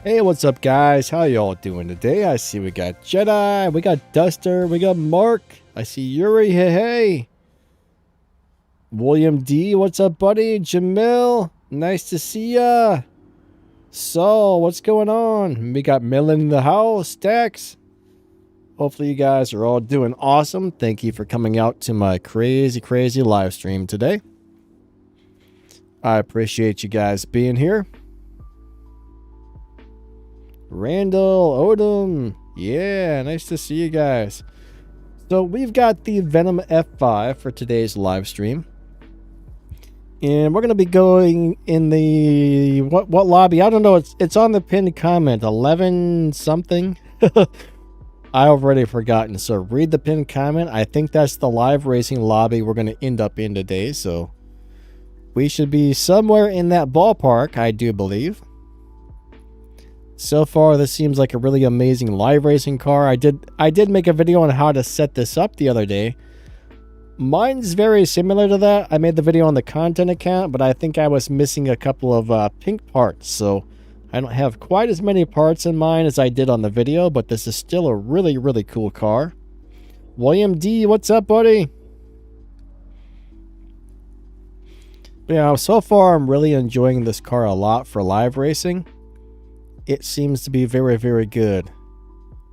Hey, what's up, guys? How y'all doing today? I see we got Jedi, we got Duster, we got Mark. I see Yuri. Hey. William D, what's up, buddy? Jamil, nice to see ya. Saul, what's going on? We got Millen in the house. Dax. Hopefully you guys are all doing awesome. Thank you for coming out to my crazy live stream today. I appreciate you guys being here. Randall, Odom, yeah, nice to see you guys. So we've got the Venom F5 for today's live stream. And we're going to be going in the, what lobby? I don't know, it's on the pinned comment, 11 something. I already forgotten, so read the pinned comment. I think that's the live racing lobby we're going to end up in today, so we should be somewhere in that ballpark, I do believe. So far, this seems like a really amazing live racing car. I did make a video on how to set this up the other day. Mine's very similar to that. I made the video on the content account, but I think I was missing a couple of pink parts, so I don't have quite as many parts in mine as I did on the video, but this is still a really cool car. William D, what's up, buddy? Yeah, so far I'm really enjoying this car a lot for live racing. It seems to be very good.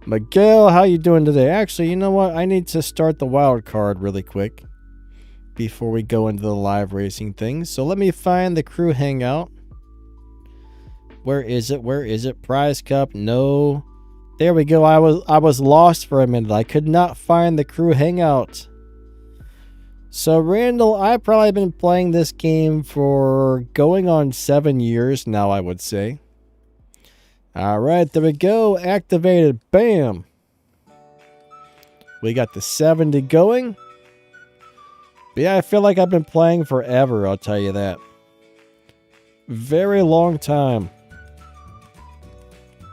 Miguel, how you doing today? Actually, you know what? I need to start the wild card really quick before we go into the live racing thing. So let me find the crew hangout. Where is it? Where is it? Prize Cup? No. There we go. I was lost for a minute. I could not find the crew hangout. So Randall, I've probably been playing this game for going on 7 years now, I would say. Alright, there we go. Activated. Bam. We got the 70 going. But yeah, I feel like I've been playing forever, I'll tell you that. Very long time.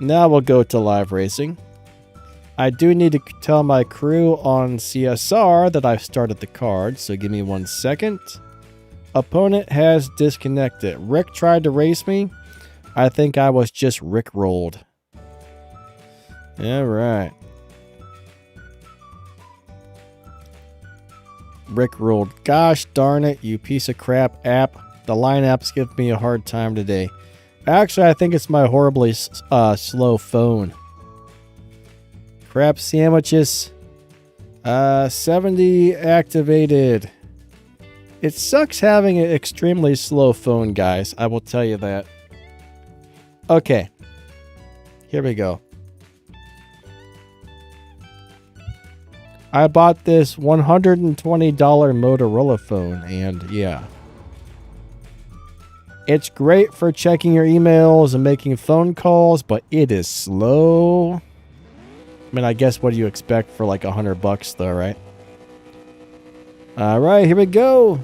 Now we'll go to live racing. I do need to tell my crew on CSR that I've started the card, so give me 1 second. Opponent has disconnected. Rick tried to race me. I think I was just rickrolled. Alright. Rickrolled. Gosh darn it, you piece of crap app. The line apps give me a hard time today. Actually, I think it's my horribly slow phone. Crap sandwiches. 70 activated. It sucks having an extremely slow phone, guys. I will tell you that. Okay, here we go. I bought this $120 Motorola phone, and yeah. It's great for checking your emails and making phone calls, but it is slow. I mean, I guess what do you expect for like $100 though, right? Alright, here we go.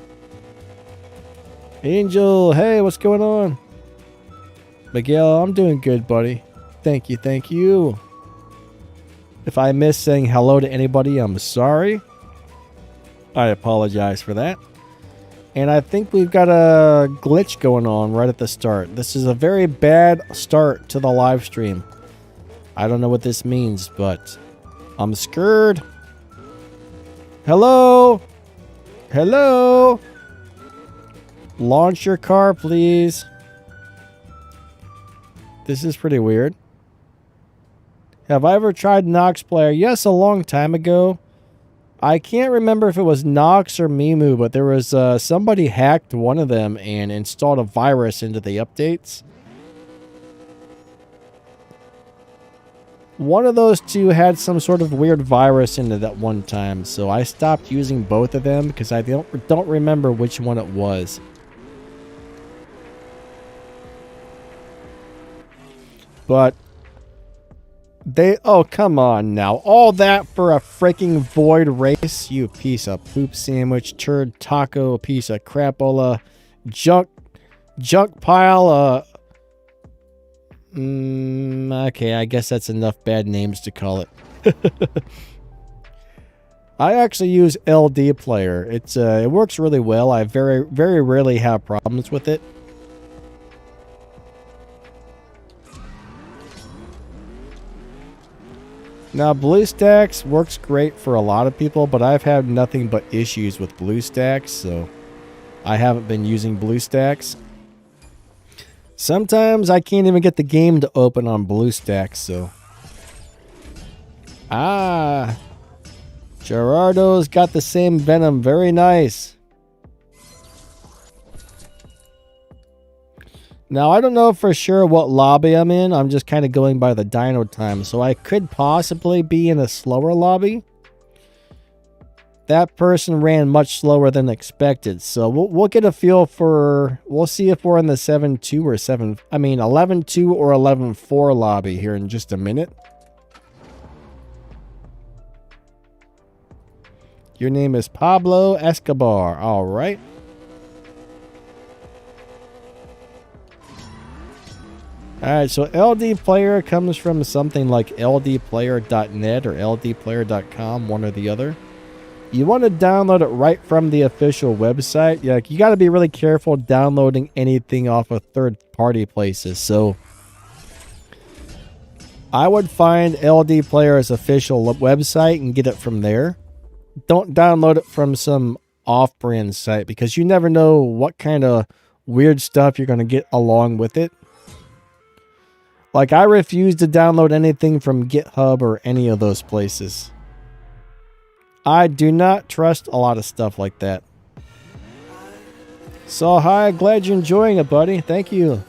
Angel, hey, what's going on? Miguel, I'm doing good, buddy. Thank you, thank you. If I miss saying hello to anybody, I'm sorry. I apologize for that. And I think we've got a glitch going on right at the start. This is a very bad start to the live stream. I don't know what this means, but I'm scared. Hello? Hello? Launch your car, please. This is pretty weird. Have I ever tried Nox Player? Yes, a long time ago. I can't remember if it was Nox or Mimu, but there was somebody hacked one of them and installed a virus into the updates. One of those two had some sort of weird virus in it at one time, so I stopped using both of them because I don't remember which one it was. But they, oh, come on now. All that for a freaking void race? You piece of poop sandwich, turd taco, piece of crapola, junk pile, okay, I guess that's enough bad names to call it. I actually use LD Player. It works really well. I very rarely have problems with it. Now, BlueStacks works great for a lot of people, but I've had nothing but issues with BlueStacks, so I haven't been using BlueStacks. Sometimes I can't even get the game to open on BlueStacks, so... Ah! Gerardo's got the same Venom. Very nice. Now, I don't know for sure what lobby I'm in. I'm just kind of going by the dyno time. So I could possibly be in a slower lobby. That person ran much slower than expected. So we'll get a feel for... We'll see if we're in the 7-2 or 7... I mean, 11-2 or 11-4 lobby here in just a minute. Your name is Pablo Escobar. All right. Alright, so LD Player comes from something like ldplayer.net or ldplayer.com, one or the other. You want to download it right from the official website. Yeah, you got to be really careful downloading anything off of third-party places. So I would find LD Player's official website and get it from there. Don't download it from some off-brand site because you never know what kind of weird stuff you're going to get along with it. Like, I refuse to download anything from GitHub or any of those places. I do not trust a lot of stuff like that. So, hi, glad you're enjoying it, buddy. Thank you.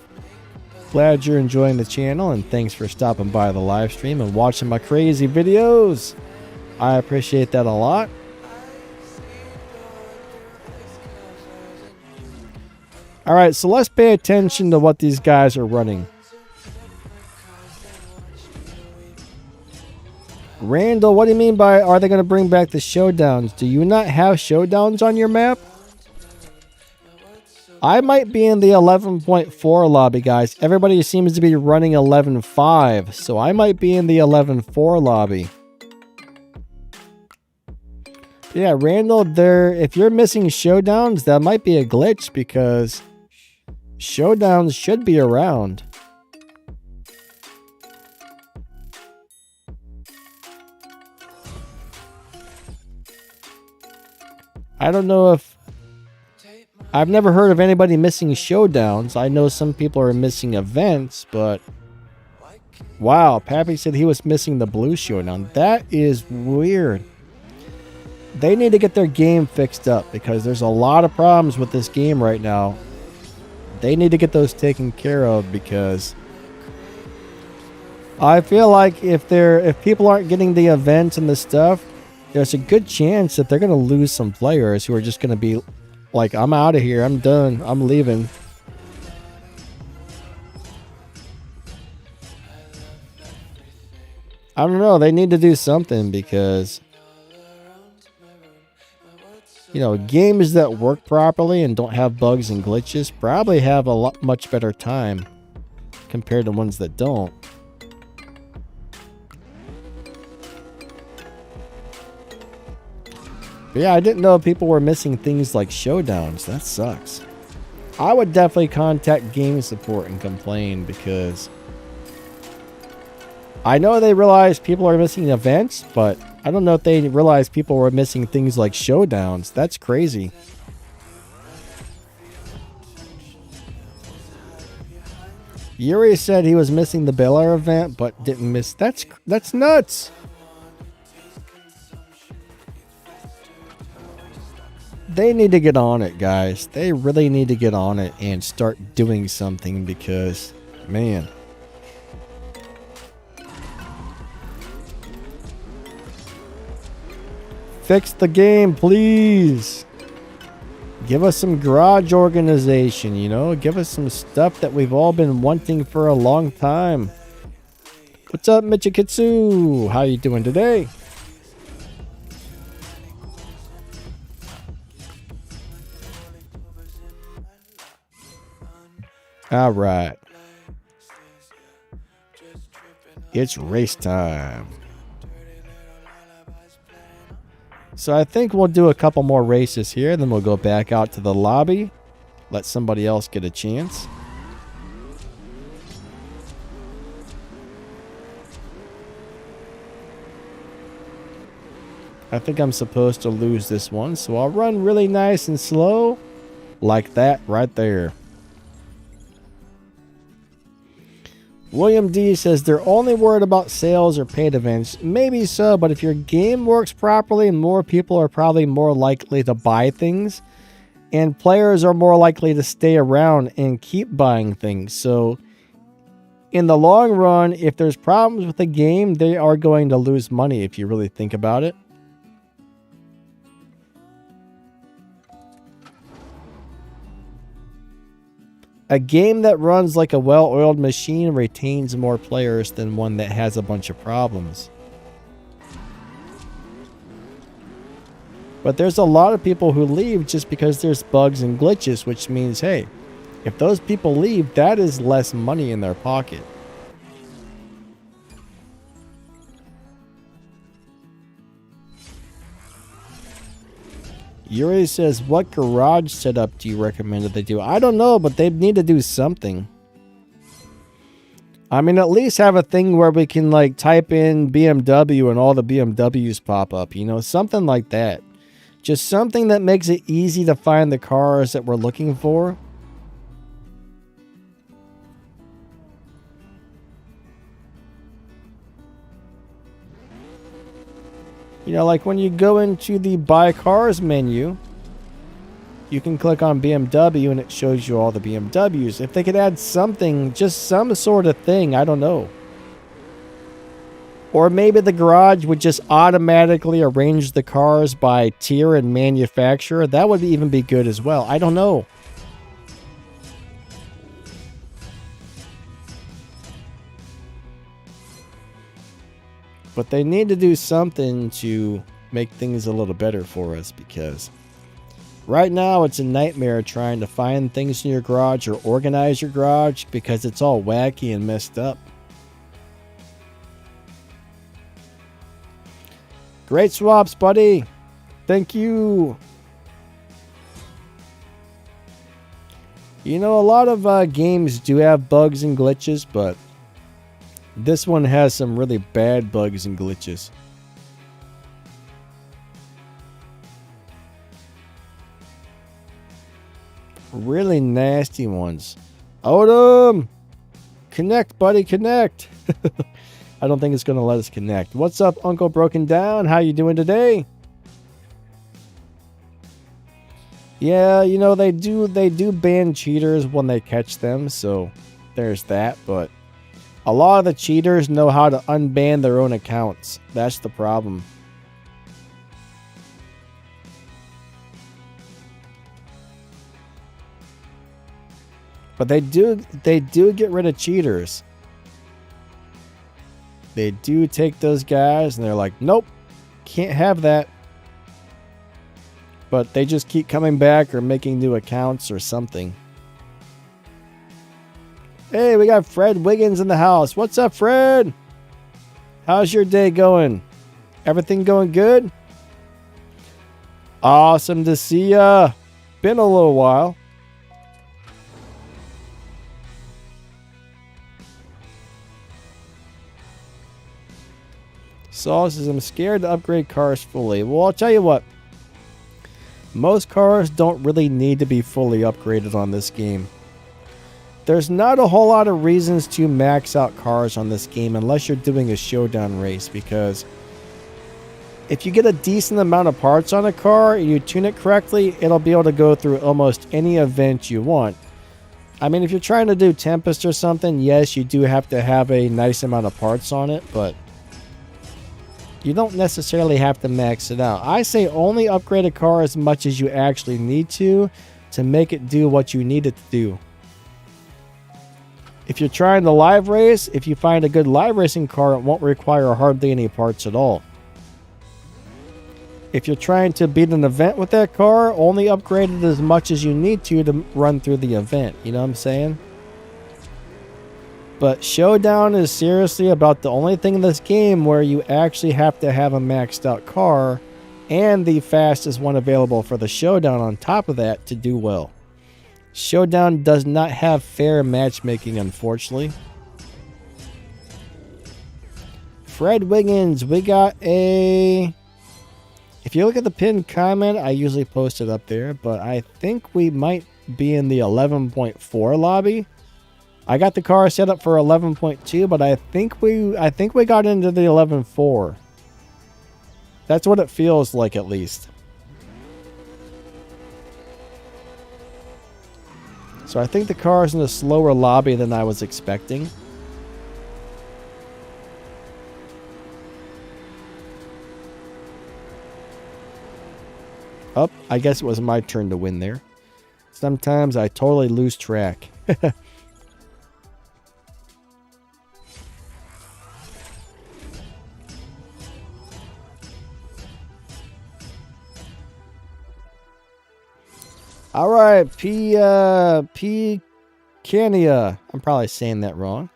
Glad you're enjoying the channel, and thanks for stopping by the live stream and watching my crazy videos. I appreciate that a lot. Alright, so let's pay attention to what these guys are running. Randall, what do you mean by are they going to bring back the showdowns? Do you not have showdowns on your map? I might be in the 11.4 lobby, guys. Everybody seems to be running 11.5, so I might be in the 11.4 lobby. Yeah, Randall, if you're missing showdowns, that might be a glitch because showdowns should be around. I don't know if... I've never heard of anybody missing showdowns. I know some people are missing events, but... Wow, Pappy said he was missing the blue showdown. That is weird. They need to get their game fixed up because there's a lot of problems with this game right now. They need to get those taken care of because... I feel like if people aren't getting the events and the stuff, there's a good chance that they're going to lose some players who are just going to be like, I'm out of here. I'm done. I'm leaving. I don't know. They need to do something because, you know, games that work properly and don't have bugs and glitches probably have a much better time compared to ones that don't. But yeah, I didn't know people were missing things like showdowns. That sucks. I would definitely contact game support and complain because I know they realize people are missing events, but I don't know if they realize people were missing things like showdowns. That's crazy. Yuri said he was missing the Bel Air event, but didn't miss. That's nuts. They need to get on it, guys. They really need to get on it and start doing something because, man. Fix the game, please. Give us some garage organization, you know? Give us some stuff that we've all been wanting for a long time. What's up, Michikitsu? How you doing today? All right. It's race time. So I think we'll do a couple more races here, then we'll go back out to the lobby. Let somebody else get a chance. I think I'm supposed to lose this one, so I'll run really nice and slow. Like that right there. William D says they're only worried about sales or paid events. Maybe so, but if your game works properly, more people are probably more likely to buy things. And players are more likely to stay around and keep buying things. So in the long run, if there's problems with the game, they are going to lose money if you really think about it. A game that runs like a well-oiled machine retains more players than one that has a bunch of problems. But there's a lot of people who leave just because there's bugs and glitches, which means, hey, if those people leave, that is less money in their pocket. Yuri says, what garage setup do you recommend that they do? I don't know, but they need to do something. I mean, at least have a thing where we can like type in BMW and all the BMWs pop up, you know, something like that. Just something that makes it easy to find the cars that we're looking for. You know, like when you go into the Buy Cars menu, you can click on BMW and it shows you all the BMWs. If they could add something, just some sort of thing, I don't know. Or maybe the garage would just automatically arrange the cars by tier and manufacturer. That would even be good as well. I don't know. But they need to do something to make things a little better for us, because right now it's a nightmare trying to find things in your garage or organize your garage because it's all wacky and messed up. Great swaps, buddy. Thank you. You know, a lot of games do have bugs and glitches, but this one has some really bad bugs and glitches. Really nasty ones. Odom! Connect, buddy, connect! I don't think it's going to let us connect. What's up, Uncle Broken Down? How you doing today? Yeah, you know, they do ban cheaters when they catch them, so there's that, but a lot of the cheaters know how to unban their own accounts. That's the problem. But they do get rid of cheaters. They do take those guys and they're like, nope, can't have that. But they just keep coming back or making new accounts or something. Hey, we got Fred Wiggins in the house. What's up, Fred? How's your day going? Everything going good? Awesome to see ya. Been a little while. Saul says, I'm scared to upgrade cars fully. Well, I'll tell you what. Most cars don't really need to be fully upgraded on this game. There's not a whole lot of reasons to max out cars on this game unless you're doing a showdown race, because if you get a decent amount of parts on a car and you tune it correctly, it'll be able to go through almost any event you want. I mean, if you're trying to do Tempest or something, yes, you do have to have a nice amount of parts on it, but you don't necessarily have to max it out. I say only upgrade a car as much as you actually need to make it do what you need it to do. If you're trying to live race, if you find a good live racing car, it won't require hardly any parts at all. If you're trying to beat an event with that car, only upgrade it as much as you need to run through the event. You know what I'm saying? But Showdown is seriously about the only thing in this game where you actually have to have a maxed out car and the fastest one available for the Showdown on top of that to do well. Showdown does not have fair matchmaking, unfortunately. Fred Wiggins, we got a If you look at the pinned comment, I usually post it up there, but I think we might be in the 11.4 lobby. I got the car set up for 11.2, but I think we got into the 11.4. That's what it feels like, at least. So I think the car is in a slower lobby than I was expecting. Oh, I guess it was my turn to win there. Sometimes I totally lose track. All right, P Cania. I'm probably saying that wrong.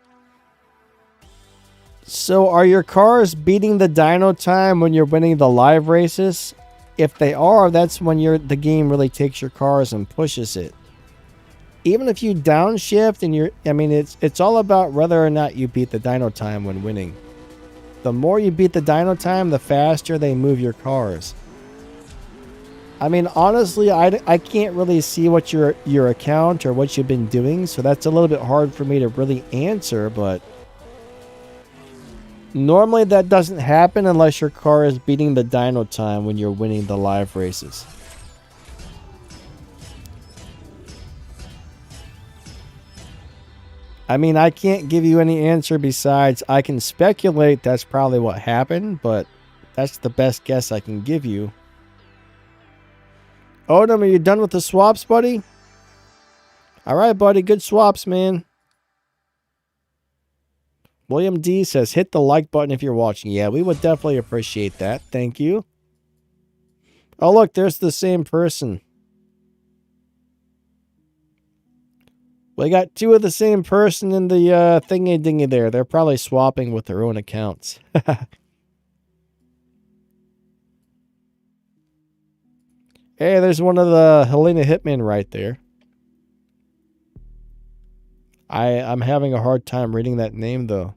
So are your cars beating the dyno time when you're winning the live races? If they are, that's when the game really takes your cars and pushes it. Even if you downshift and it's all about whether or not you beat the dyno time when winning. The more you beat the dyno time, the faster they move your cars. I mean, honestly, I can't really see what your account or what you've been doing, so that's a little bit hard for me to really answer, but normally that doesn't happen unless your car is beating the dyno time when you're winning the live races. I mean, I can't give you any answer besides I can speculate that's probably what happened, but that's the best guess I can give you. Odom, are you done with the swaps, buddy? All right, buddy. Good swaps, man. William D says, hit the like button if you're watching. Yeah, we would definitely appreciate that. Thank you. Oh, look, there's the same person. We got two of the same person in the thingy-dingy there. They're probably swapping with their own accounts. Hey, there's one of the Helena Hitmen right there. I'm having a hard time reading that name, though.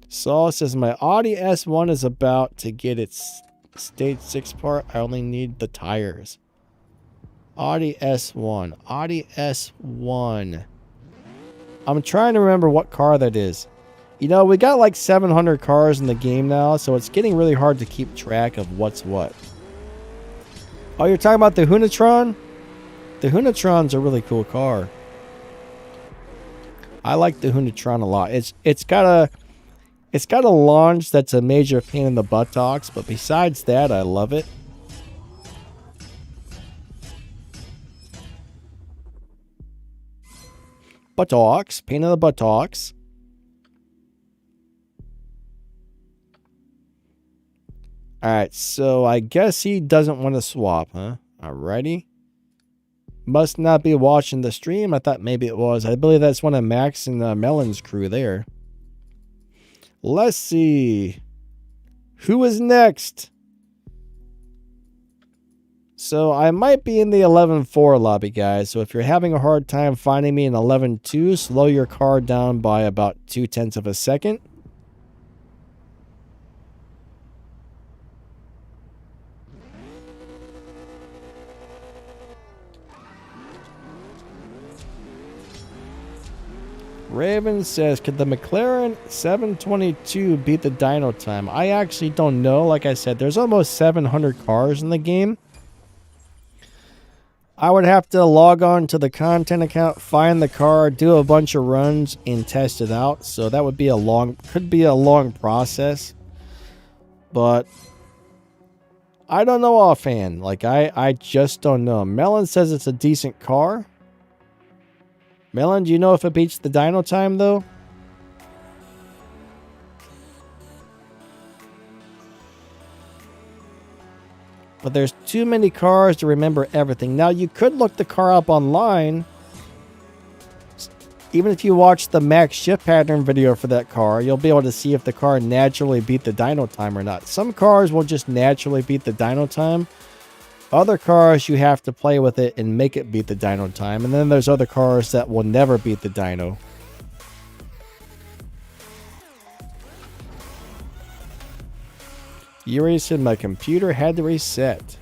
Saul says, my Audi S1 is about to get its stage 6 part. I only need the tires. Audi S1. Audi S1. I'm trying to remember what car that is. You know, we got like 700 cars in the game now, so it's getting really hard to keep track of what's what. Oh, you're talking about the Hunatron? The Hunatron's a really cool car. I like the Hunatron a lot. It's got a launch that's a major pain in the buttocks, but besides that, I love it. Buttocks, pain in the buttocks. Alright, so I guess he doesn't want to swap, huh? Alrighty. Must not be watching the stream. I thought maybe it was. I believe that's one of Max and Melon's crew there. Let's see. Who is next? So I might be in the 11.4 lobby, guys. So if you're having a hard time finding me in 11.2, slow your car down by about 0.2 of a second. Raven says, could the McLaren 722 beat the dyno time? I actually don't know. Like I said, there's almost 700 cars in the game. I would have to log on to the content account, find the car, do a bunch of runs, and test it out. So that would be could be a long process. But I don't know offhand. Like, I just don't know. Melon says it's a decent car. Melon, do you know if it beats the dyno time, though? But there's too many cars to remember everything. Now, you could look the car up online. Even if you watch the max shift pattern video for that car, you'll be able to see if the car naturally beat the dyno time or not. Some cars will just naturally beat the dyno time. Other cars, you have to play with it and make it beat the dyno time. And then there's other cars that will never beat the dyno. Yuri said my computer had to reset.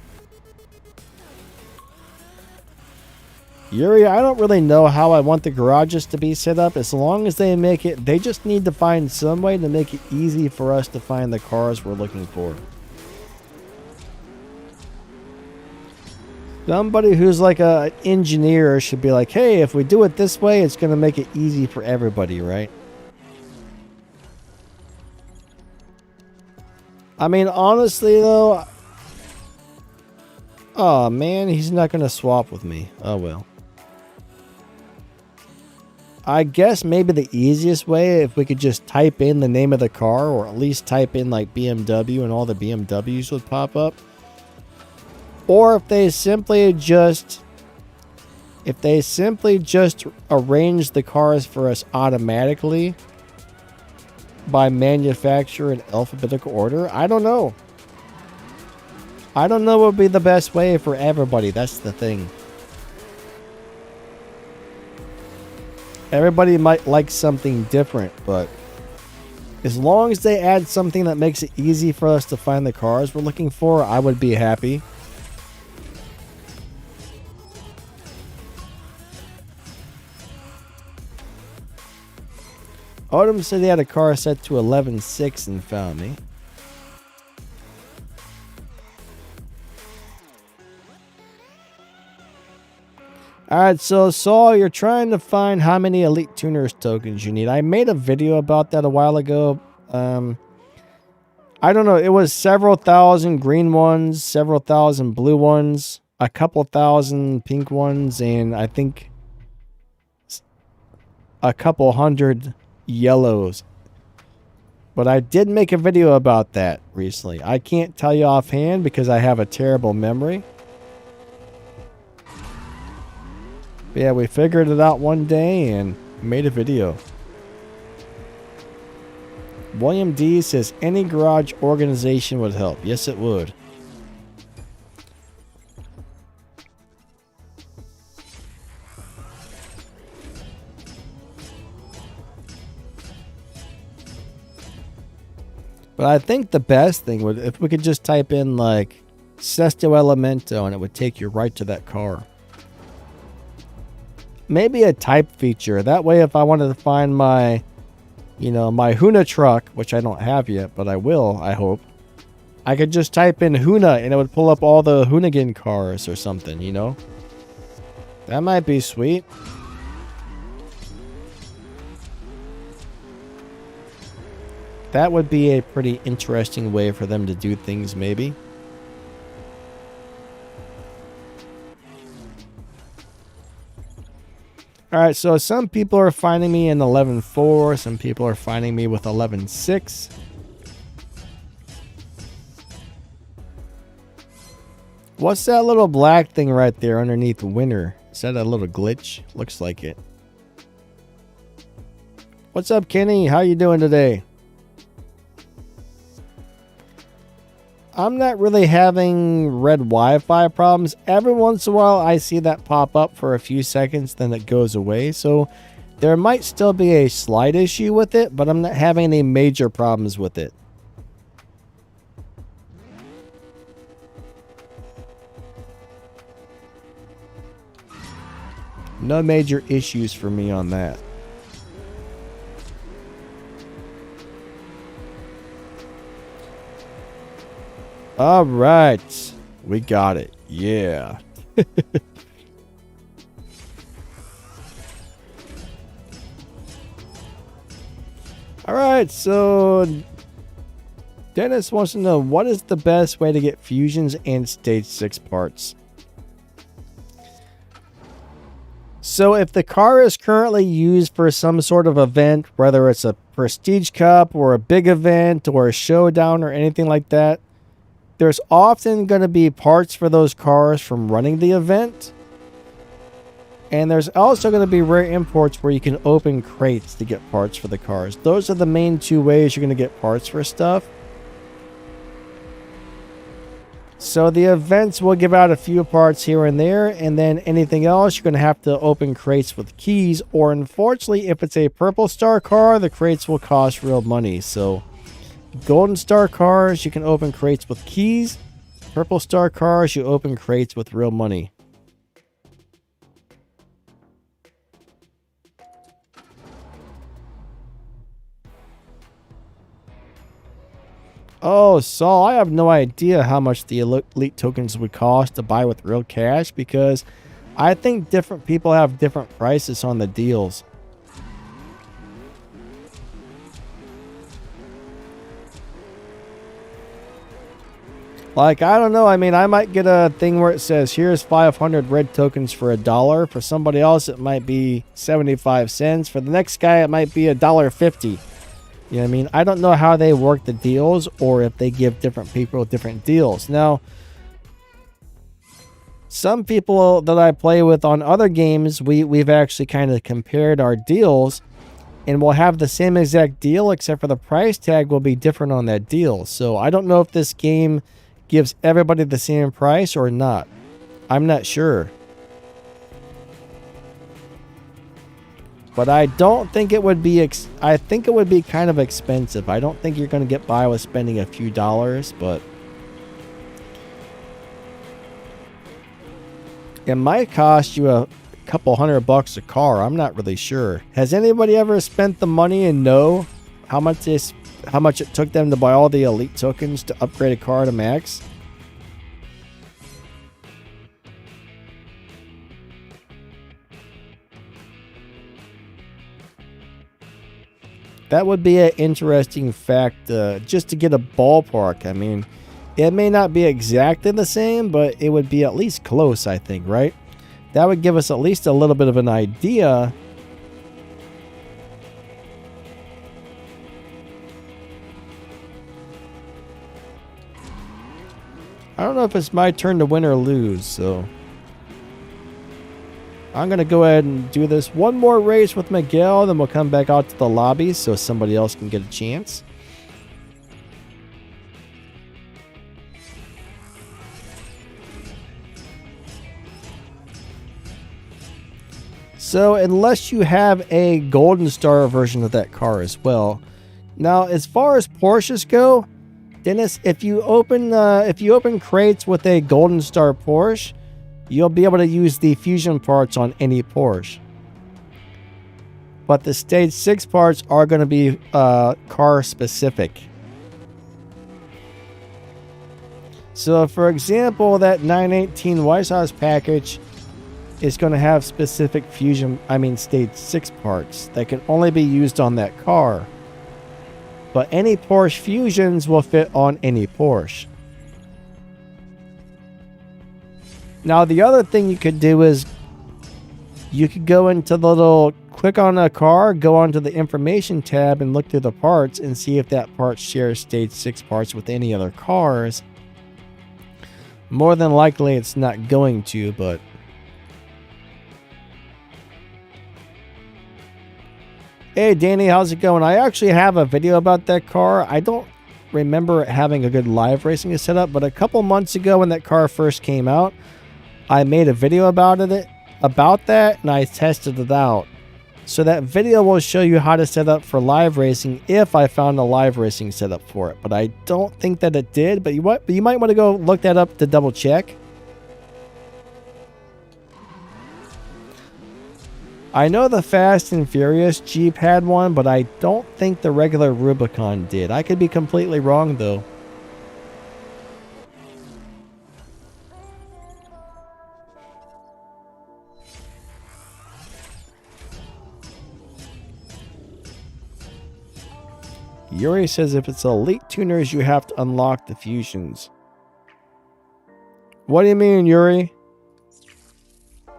Yuri, I don't really know how I want the garages to be set up. As long as they make it, they just need to find some way to make it easy for us to find the cars we're looking for. Somebody who's like an engineer should be like, hey, if we do it this way, it's going to make it easy for everybody, right? I mean, honestly, though... Oh, man, he's not going to swap with me. Oh, well. I guess maybe the easiest way, if we could just type in the name of the car, or at least type in, like, BMW, and all the BMWs would pop up. Or if they simply just... arrange the cars for us automatically by manufacturer in alphabetical order. I don't know. I don't know what would be the best way for everybody. That's the thing. Everybody might like something different, but as long as they add something that makes it easy for us to find the cars we're looking for, I would be happy. Odom said he had a car set to 11.6 and found me. Alright, so Saul, you're trying to find how many Elite Tuners tokens you need. I made a video about that a while ago. I don't know, it was several thousand green ones, several thousand blue ones, a couple thousand pink ones, and I think a couple hundred yellows. But I did make a video about that recently. I can't tell you offhand because I have a terrible memory. But yeah, we figured it out one day and made a video. William D says any garage organization would help. Yes, it would. But I think the best thing would, if we could just type in like Sesto Elemento and it would take you right to that car. Maybe a type feature. That way if I wanted to find my, you know, my Huna truck, which I don't have yet, but I will, I hope. I could just type in Huna and it would pull up all the Hoonigan cars or something, you know? That might be sweet. That would be a pretty interesting way for them to do things, maybe. Alright, so some people are finding me in 11.4. Some people are finding me with 11.6. What's that little black thing right there underneath winter? Is that a little glitch? Looks like it. What's up, Kenny? How you doing today? I'm not really having red Wi-Fi problems. Every once in a while I see that pop up for a few seconds, then it goes away. So there might still be a slight issue with it, but I'm not having any major problems with it. No major issues for me on that. All right, we got it. Yeah. All right, so Dennis wants to know, what is the best way to get fusions and stage 6 parts? So if the car is currently used for some sort of event, whether it's a Prestige Cup or a big event or a showdown or anything like that, there's often going to be parts for those cars from running the event. And there's also going to be rare imports where you can open crates to get parts for the cars. Those are the main two ways you're going to get parts for stuff. So the events will give out a few parts here and there, and then anything else you're going to have to open crates with keys, or unfortunately if it's a purple star car, the crates will cost real money. So Golden star cars, you can open crates with keys. Purple star cars, you open crates with real money. Oh, Saul, I have no idea how much the elite tokens would cost to buy with real cash, because I think different people have different prices on the deals. Like, I don't know. I mean, I might get a thing where it says, here's 500 red tokens for $1. For somebody else, it might be 75 cents. For the next guy, it might be $1.50. You know what I mean? I don't know how they work the deals, or if they give different people different deals. Now, some people that I play with on other games, we've actually kind of compared our deals, and we'll have the same exact deal, except for the price tag will be different on that deal. So I don't know if this game gives everybody the same price or not. I'm not sure. But I don't think it would be, I think it would be kind of expensive. I don't think you're going to get by with spending a few dollars, but it might cost you a couple $100 a car. I'm not really sure. Has anybody ever spent the money and know how much it took them to buy all the elite tokens to upgrade a car to max? That would be an interesting fact, just to get a ballpark. I mean, it may not be exactly the same, but it would be at least close, I think, right? That would give us at least a little bit of an idea. I don't know if it's my turn to win or lose, so I'm going to go ahead and do this one more race with Miguel, then we'll come back out to the lobby so somebody else can get a chance. So, unless you have a golden star version of that car as well. Now, as far as Porsches go, Dennis, if you open crates with a golden star Porsche, you'll be able to use the fusion parts on any Porsche. But the stage 6 parts are going to be car specific. So, for example, that 918 White House package is going to have specific stage 6 parts that can only be used on that car. But any Porsche fusions will fit on any Porsche. Now, the other thing you could do is you could go into the little, click on a car, go onto the information tab and look through the parts and see if that part shares stage 6 parts with any other cars. More than likely it's not going to, but hey Danny, how's it going? I actually have a video about that car. I don't remember it having a good live racing setup, but a couple months ago when that car first came out, I made a video about that, and I tested it out. So that video will show you how to set up for live racing if I found a live racing setup for it. But I don't think that it did, but you might want to go look that up to double check. I know the Fast and Furious Jeep had one, but I don't think the regular Rubicon did. I could be completely wrong though. Yuri says if it's elite tuners, you have to unlock the fusions. What do you mean, Yuri?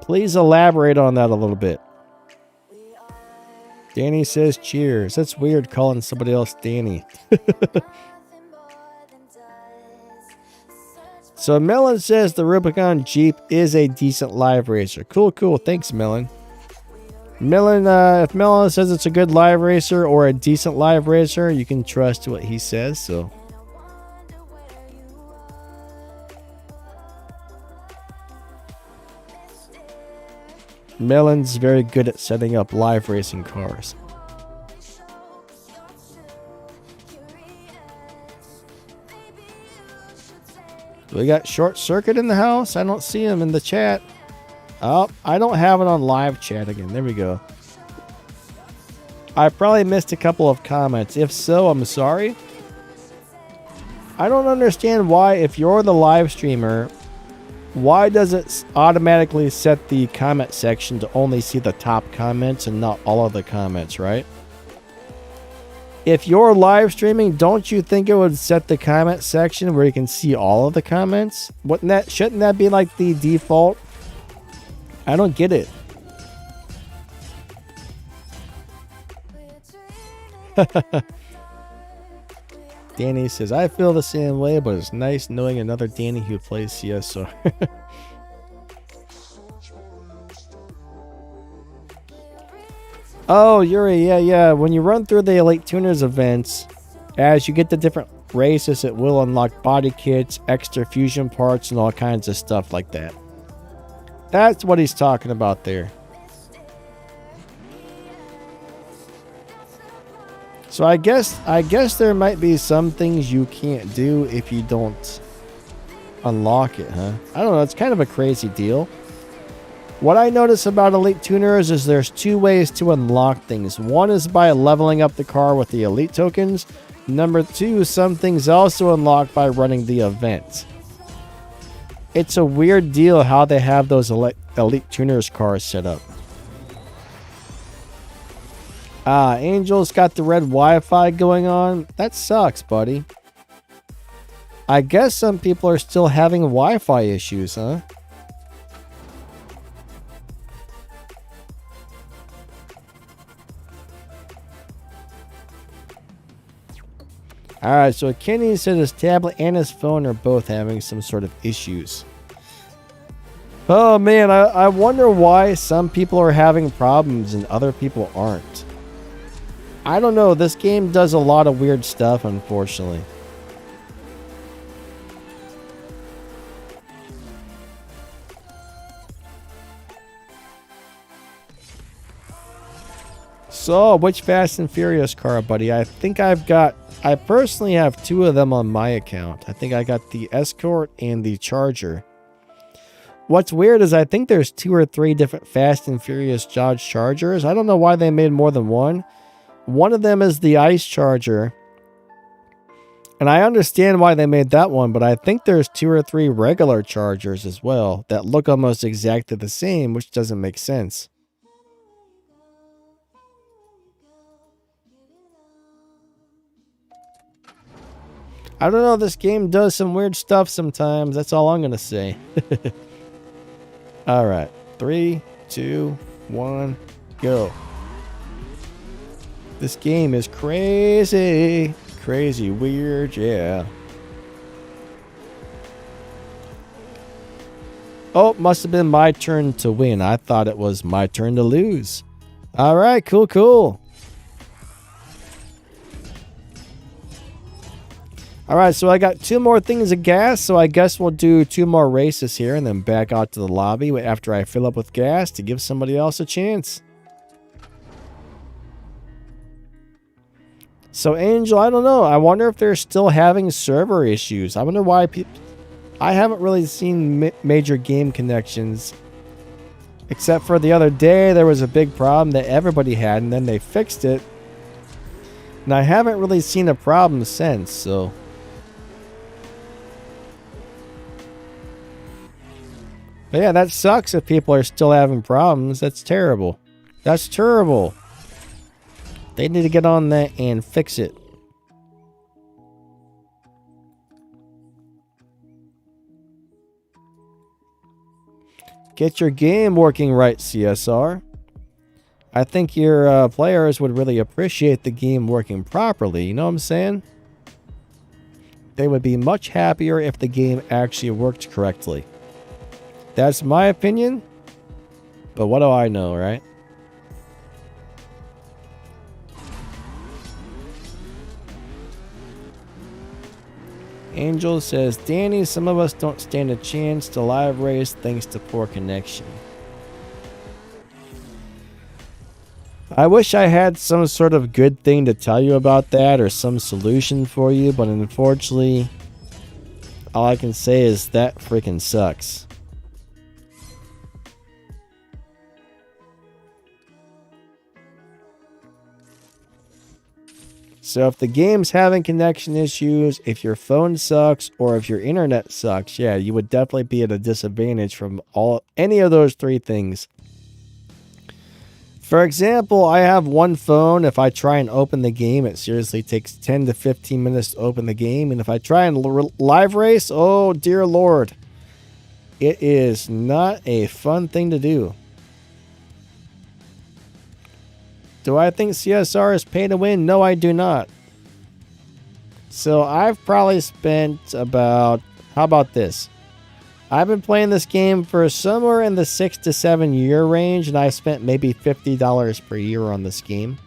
Please elaborate on that a little bit. Danny says cheers. That's weird calling somebody else Danny. So Melon says the Rubicon Jeep is a decent live racer. Cool, cool. Thanks, Melon. Melon, if Melon says it's a good live racer or a decent live racer, you can trust what he says, so. Melon's very good at setting up live racing cars. We got Short Circuit in the house. I don't see him in the chat. Oh, I don't have it on live chat again. There we go. I probably missed a couple of comments. If so, I'm sorry. I don't understand why, if you're the live streamer, why does it automatically set the comment section to only see the top comments and not all of the comments, right? If you're live streaming, don't you think it would set the comment section where you can see all of the comments? Shouldn't that be like the default? I don't get it. Danny says, I feel the same way, but it's nice knowing another Danny who plays CSR. Oh, Yuri, yeah. When you run through the Elite Tuners events, as you get the different races, it will unlock body kits, extra fusion parts, and all kinds of stuff like that. That's what he's talking about there. So I guess there might be some things you can't do if you don't unlock it, huh? I don't know. It's kind of a crazy deal. What I notice about Elite Tuners is there's two ways to unlock things. One is by leveling up the car with the Elite tokens. Number two, some things also unlock by running the event. It's a weird deal how they have those Elite Tuners cars set up. Angel's got the red Wi-Fi going on. That sucks, buddy. I guess some people are still having Wi-Fi issues, huh? Alright, so Kenny said his tablet and his phone are both having some sort of issues. Oh man, I wonder why some people are having problems and other people aren't. I don't know, this game does a lot of weird stuff, unfortunately. So, which Fast and Furious car, buddy? I personally have two of them on my account. I think I got the Escort and the Charger. What's weird is I think there's 2 or 3 different Fast and Furious Dodge Chargers. I don't know why they made more than one. One of them is the Ice Charger. And I understand why they made that one, but I think there's 2 or 3 regular Chargers as well that look almost exactly the same, which doesn't make sense. I don't know, this game does some weird stuff sometimes. That's all I'm going to say. Alright, 3, 2, 1, go. This game is crazy. Crazy, weird, yeah. Oh, must have been my turn to win. I thought it was my turn to lose. Alright, cool. Alright, so I got 2 more things of gas, so I guess we'll do 2 more races here and then back out to the lobby after I fill up with gas to give somebody else a chance. So Angel, I don't know. I wonder if they're still having server issues. I wonder why people... I haven't really seen major game connections. Except for the other day, there was a big problem that everybody had, and then they fixed it. And I haven't really seen a problem since, so... But yeah, that sucks if people are still having problems. That's terrible. That's terrible. They need to get on that and fix it. Get your game working right, CSR. I think your players would really appreciate the game working properly. You know what I'm saying? They would be much happier if the game actually worked correctly. That's my opinion. But what do I know, right? Angel says, Danny, some of us don't stand a chance to live race thanks to poor connection. I wish I had some sort of good thing to tell you about that or some solution for you, but unfortunately, All I can say is that freaking sucks. So if the game's having connection issues, if your phone sucks, or if your internet sucks, yeah, you would definitely be at a disadvantage from any of those three things. For example, I have one phone. If I try and open the game, it seriously takes 10 to 15 minutes to open the game. And if I try and live race, oh dear Lord, it is not a fun thing to do. Do I think CSR is pay to win? No, I do not. So I've probably spent about, how about this? I've been playing this game for somewhere in the 6 to 7 year range, and I've spent maybe $50 per year on this game.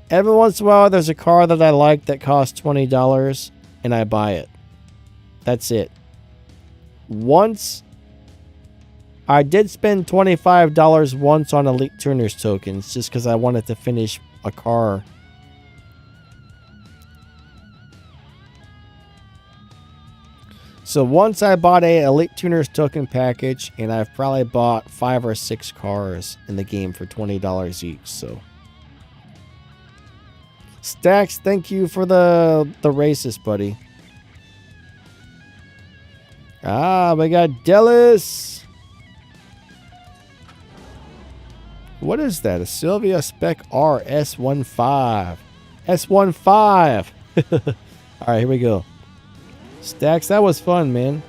Every once in a while, there's a car that I like that costs $20, and I buy it. That's it. Once, I did spend $25 once on Elite Tuners tokens, just because I wanted to finish a car. So once I bought a Elite Tuners token package, and I've probably bought 5 or 6 cars in the game for $20 each. So Stacks, thank you for the races, buddy. Ah, we got Dallas. What is that? A Sylvia Spec R S15. S15. All right, here we go. Stacks, that was fun, man.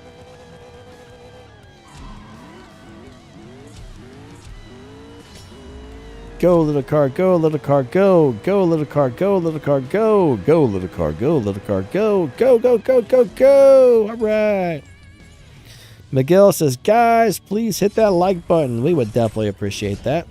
Go, little car, go, little car, go. Go, little car, go, little car, go. Go, little car, go, little car, go. Go, go, go, go, go. All right. Miguel says, guys, please hit that like button. We would definitely appreciate that.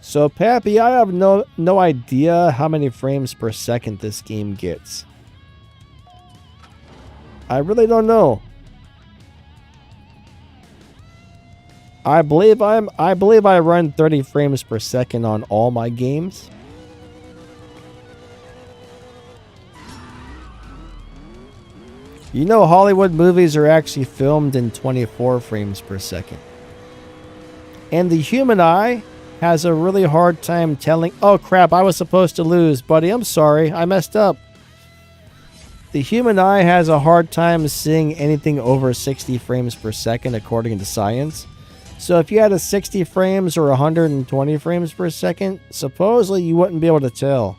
So, Pappy, I have no idea how many frames per second this game gets. I really don't know. I believe I run 30 frames per second on all my games. You know, Hollywood movies are actually filmed in 24 frames per second. And the human eye has a really hard time telling... Oh, crap, I was supposed to lose, buddy. I'm sorry. I messed up. The human eye has a hard time seeing anything over 60 frames per second, according to science. So if you had a 60 frames or 120 frames per second, supposedly you wouldn't be able to tell.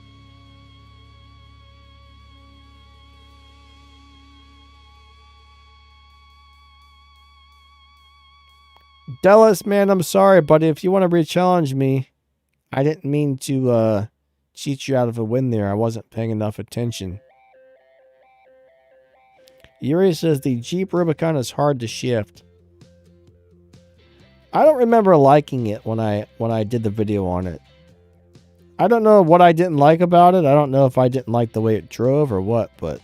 Dallas, man, I'm sorry, buddy. If you want to re-challenge me, I didn't mean to cheat you out of a win there. I wasn't paying enough attention. Yuri says the Jeep Rubicon is hard to shift. I don't remember liking it when I did the video on it. I don't know what I didn't like about it. I don't know if I didn't like the way it drove or what, but...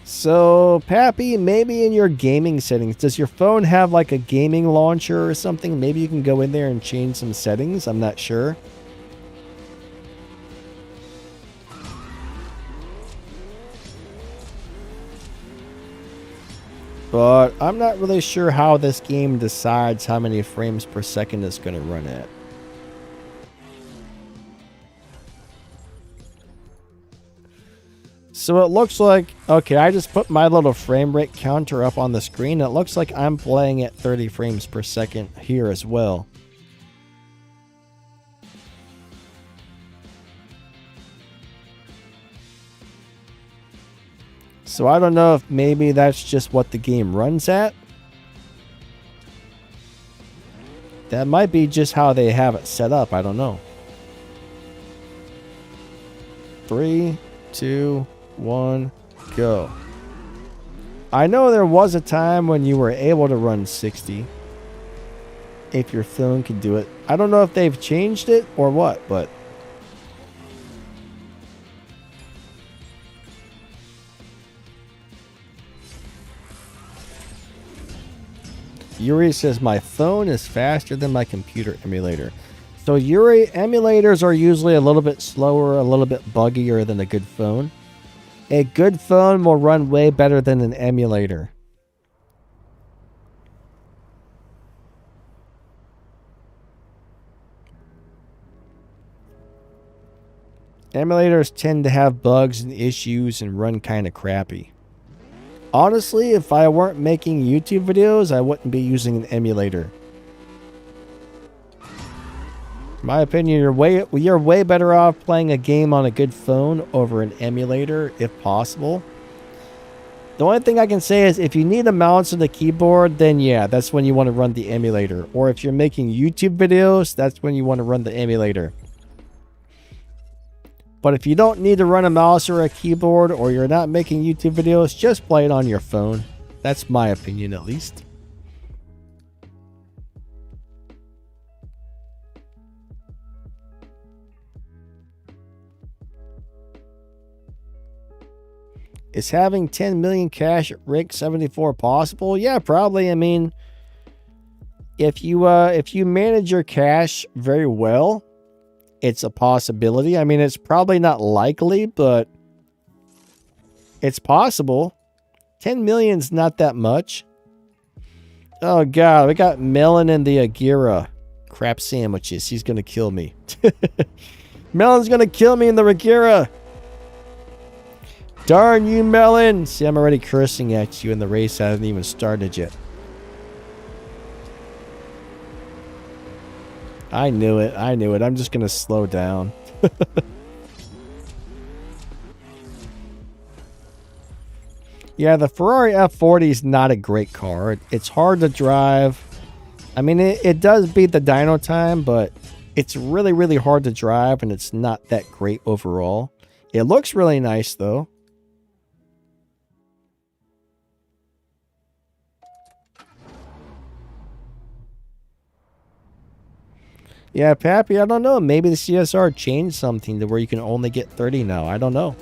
So, Pappy, maybe in your gaming settings, does your phone have like a gaming launcher or something? Maybe you can go in there and change some settings. I'm not sure. But I'm not really sure how this game decides how many frames per second it's going to run at. So it looks like, okay, I just put my little frame rate counter up on the screen. It looks like I'm playing at 30 frames per second here as well. So I don't know if maybe that's just what the game runs at. That might be just how they have it set up. I don't know. 3, 2, 1, go. I know there was a time when you were able to run 60. If your phone could do it. I don't know if they've changed it or what, but... Yuri says, my phone is faster than my computer emulator. So Yuri, emulators are usually a little bit slower, a little bit buggier than a good phone. A good phone will run way better than an emulator. Emulators tend to have bugs and issues and run kind of crappy. Honestly, if I weren't making YouTube videos, I wouldn't be using an emulator. In my opinion, you're way better off playing a game on a good phone over an emulator, if possible. The only thing I can say is if you need a mouse and a keyboard, then yeah, that's when you want to run the emulator. Or if you're making YouTube videos, that's when you want to run the emulator. But if you don't need to run a mouse or a keyboard, or you're not making YouTube videos, just play it on your phone. That's my opinion, at least. Is having 10 million cash at rank 74 possible? Yeah, probably. I mean, if you manage your cash very well, it's a possibility. I mean, it's probably not likely, but it's possible. 10 million's not that much. Oh god, we got Melon in the Agira crap sandwiches. He's gonna kill me. Melon's gonna kill me in the Agira. Darn you, Melon! See, I'm already cursing at you, and the race hasn't even started yet. I knew it. I knew it. I'm just going to slow down. Yeah, the Ferrari F40 is not a great car. It's hard to drive. I mean, it does beat the dyno time, but it's really, really hard to drive, and it's not that great overall. It looks really nice, though. Yeah, Pappy, I don't know. Maybe the CSR changed something to where you can only get 30 now. I don't know.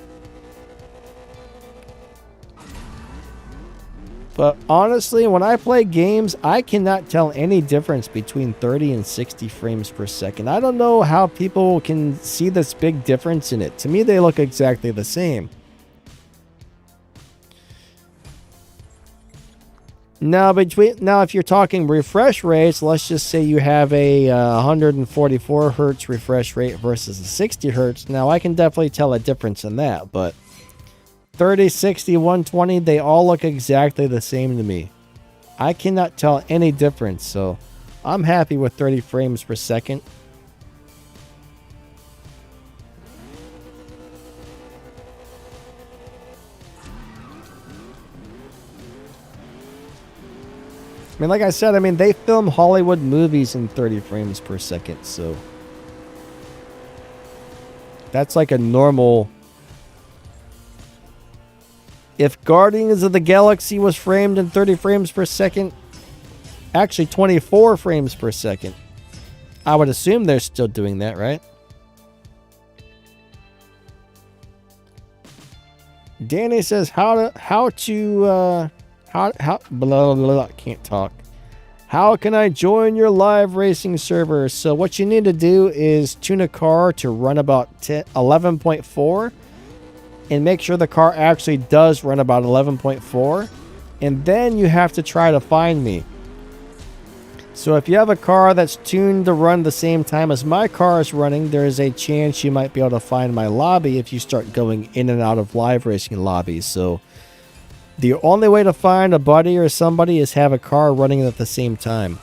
But honestly, when I play games, I cannot tell any difference between 30 and 60 frames per second. I don't know how people can see this big difference in it. To me, they look exactly the same. Now, if you're talking refresh rates, let's just say you have a 144 hertz refresh rate versus a 60 hertz. Now, I can definitely tell a difference in that, but 30, 60, 120, they all look exactly the same to me. I cannot tell any difference, so I'm happy with 30 frames per second. I mean, like I said, they film Hollywood movies in 30 frames per second, so that's like a normal. If Guardians of the Galaxy was framed in 30 frames per second, actually 24 frames per second, I would assume they're still doing that, right? Danny says how blah, blah, blah, can't talk. How can I join your live racing server? So what you need to do is tune a car to run about 11.4 and make sure the car actually does run about 11.4, and then you have to try to find me. So if you have a car that's tuned to run the same time as my car is running, there is a chance you might be able to find my lobby if you start going in and out of live racing lobbies. So the only way to find a buddy or somebody is have a car running at the same time.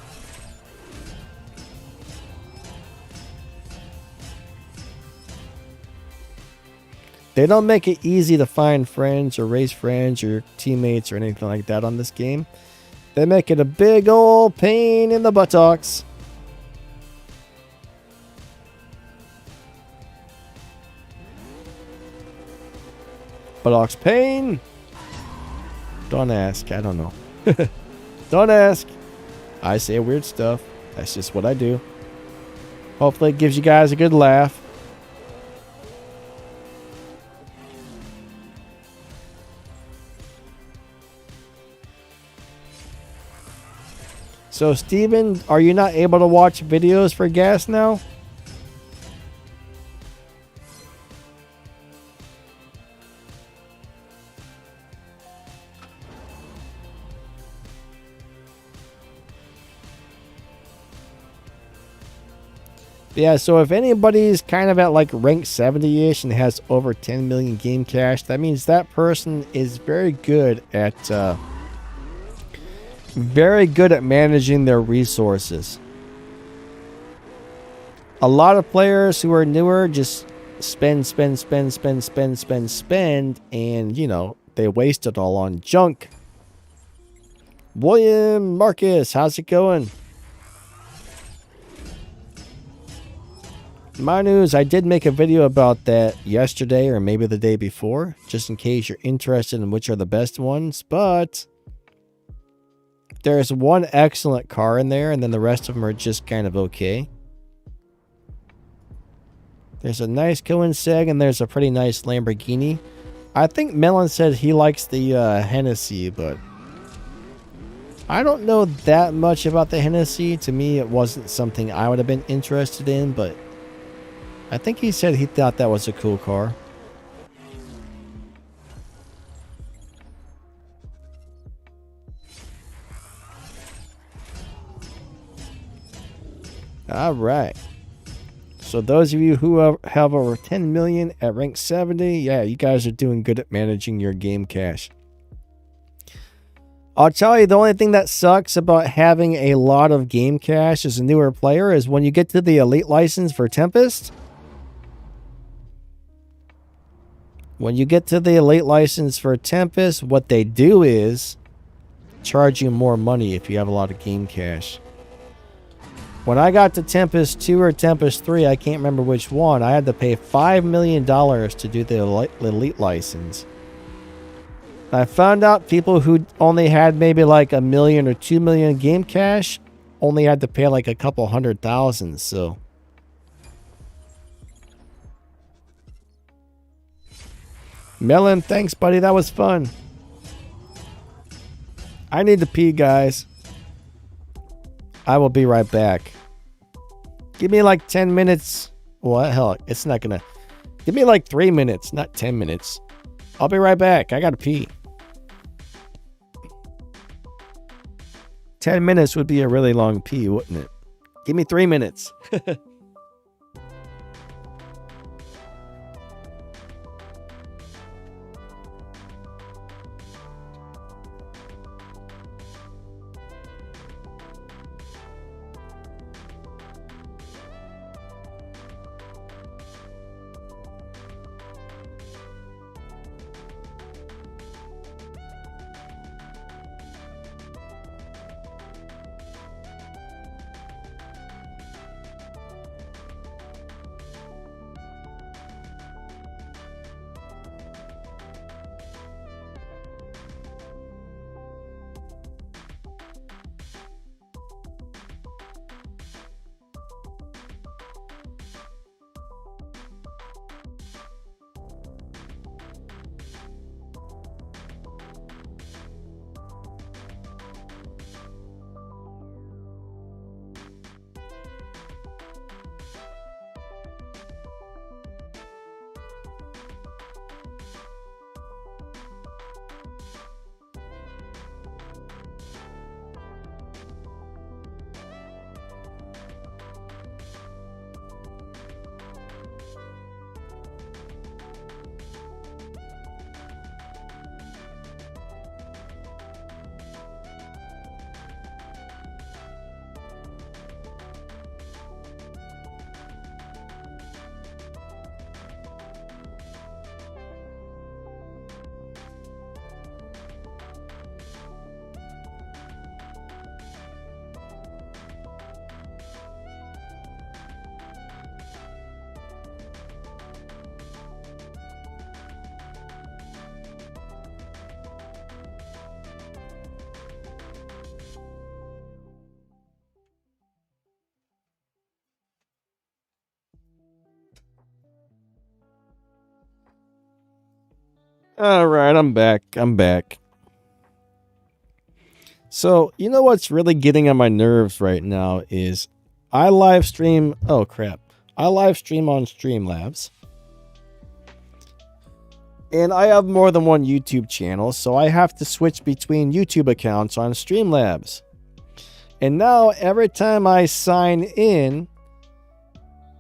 They don't make it easy to find friends or race friends or teammates or anything like that on this game. They make it a big old pain in the buttocks. Buttocks pain. Don't ask. I don't know. Don't ask. I say weird stuff. That's just what I do. Hopefully it gives you guys a good laugh. So, Steven, are you not able to watch videos for gas now? Yeah, so if anybody's kind of at like rank 70-ish and has over 10 million game cash, that means that person is very good at managing their resources. A lot of players who are newer just spend, and, you know, they waste it all on junk. William Marcus, how's it going? My news, I did make a video about that yesterday or maybe the day before, just in case you're interested in which are the best ones, but there's one excellent car in there, and then the rest of them are just kind of okay. There's a nice Koenigsegg, and there's a pretty nice Lamborghini. I think Melon said he likes the Hennessy, but I don't know that much about the Hennessy. To me, it wasn't something I would have been interested in, but I think he said he thought that was a cool car. All right. So those of you who have over 10 million at rank 70, yeah, you guys are doing good at managing your game cash. I'll tell you, the only thing that sucks about having a lot of game cash as a newer player is when you get to the elite license for Tempest. When you get to the elite license for Tempest, what they do is charge you more money if you have a lot of game cash. When I got to Tempest 2 or Tempest 3, I can't remember which one, I had to pay $5 million to do the elite license. I found out people who only had maybe like 1 million or 2 million game cash only had to pay like a couple $100,000, so. Melon, thanks, buddy. That was fun. I need to pee, guys. I will be right back. Give me like 10 minutes. What? Hell, it's not gonna. Give me like 3 minutes, not 10 minutes. I'll be right back. I gotta pee. 10 minutes would be a really long pee, wouldn't it? Give me 3 minutes. All right, I'm back. So, you know what's really getting on my nerves right now is I live stream. Oh, crap. I live stream on Streamlabs. And I have more than one YouTube channel, so I have to switch between YouTube accounts on Streamlabs. And now, every time I sign in,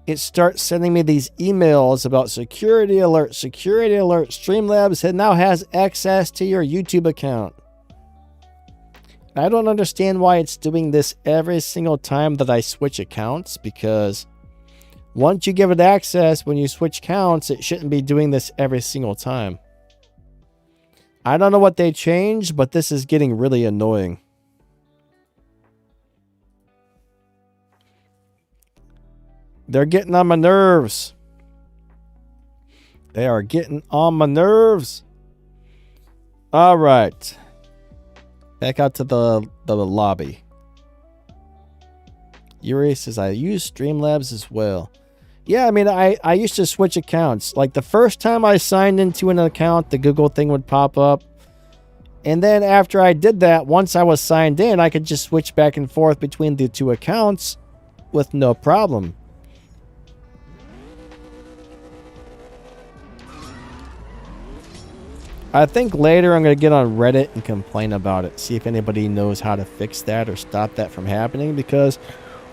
it starts sending me these emails about security alert, security alert. Streamlabs now has access to your YouTube account. I don't understand why it's doing this every single time that I switch accounts, because once you give it access, when you switch accounts, it shouldn't be doing this every single time. I don't know what they changed, but this is getting really annoying. They're getting on my nerves. They are getting on my nerves. All right. Back out to the lobby. Yuri says, I use Streamlabs as well. Yeah, I mean, I used to switch accounts. Like, the first time I signed into an account, the Google thing would pop up. And then after I did that, once I was signed in, I could just switch back and forth between the two accounts with no problem. I think later I'm going to get on Reddit and complain about it. See if anybody knows how to fix that or stop that from happening. Because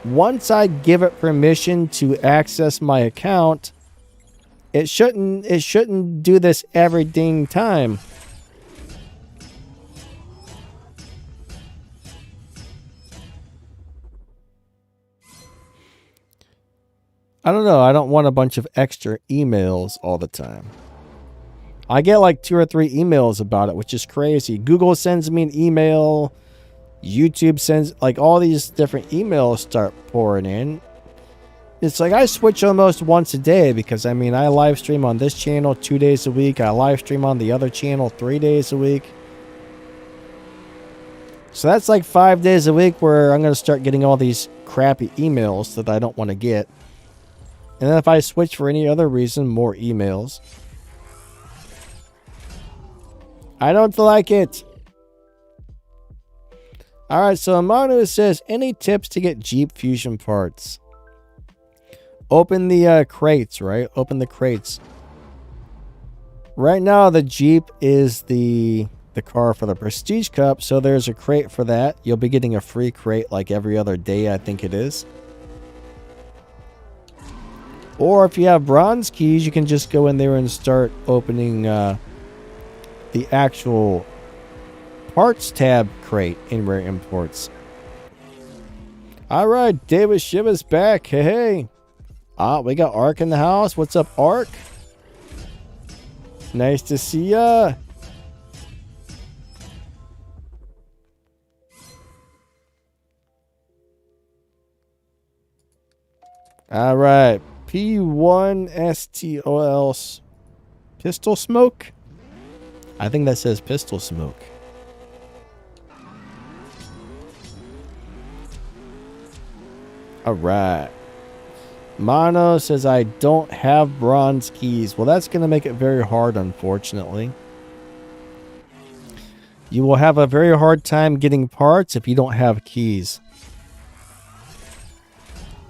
once I give it permission to access my account, it shouldn't do this every dang time. I don't know. I don't want a bunch of extra emails all the time. I get like 2 or 3 emails about it, which is crazy. Google sends me an email. YouTube sends, like, all these different emails start pouring in. It's like I switch almost once a day because, I mean, I live stream on this channel 2 days a week. I live stream on the other channel 3 days a week. So that's like 5 days a week where I'm going to start getting all these crappy emails that I don't want to get. And then if I switch for any other reason, more emails. I don't like it. Alright, so Manu says, any tips to get Jeep Fusion parts? Open the crates, right? Open the crates. Right now, the Jeep is the car for the Prestige Cup, so there's a crate for that. You'll be getting a free crate like every other day, I think it is. Or if you have bronze keys, you can just go in there and start opening the actual parts tab crate in Rare Imports. Alright, David Shiva's back. Hey, hey. We got Ark in the house. What's up, Ark? Nice to see ya. Alright. P1STOL Pistol Smoke? I think that says Pistol Smoke. Alright. Mono says I don't have bronze keys. Well, that's going to make it very hard, unfortunately. You will have a very hard time getting parts if you don't have keys.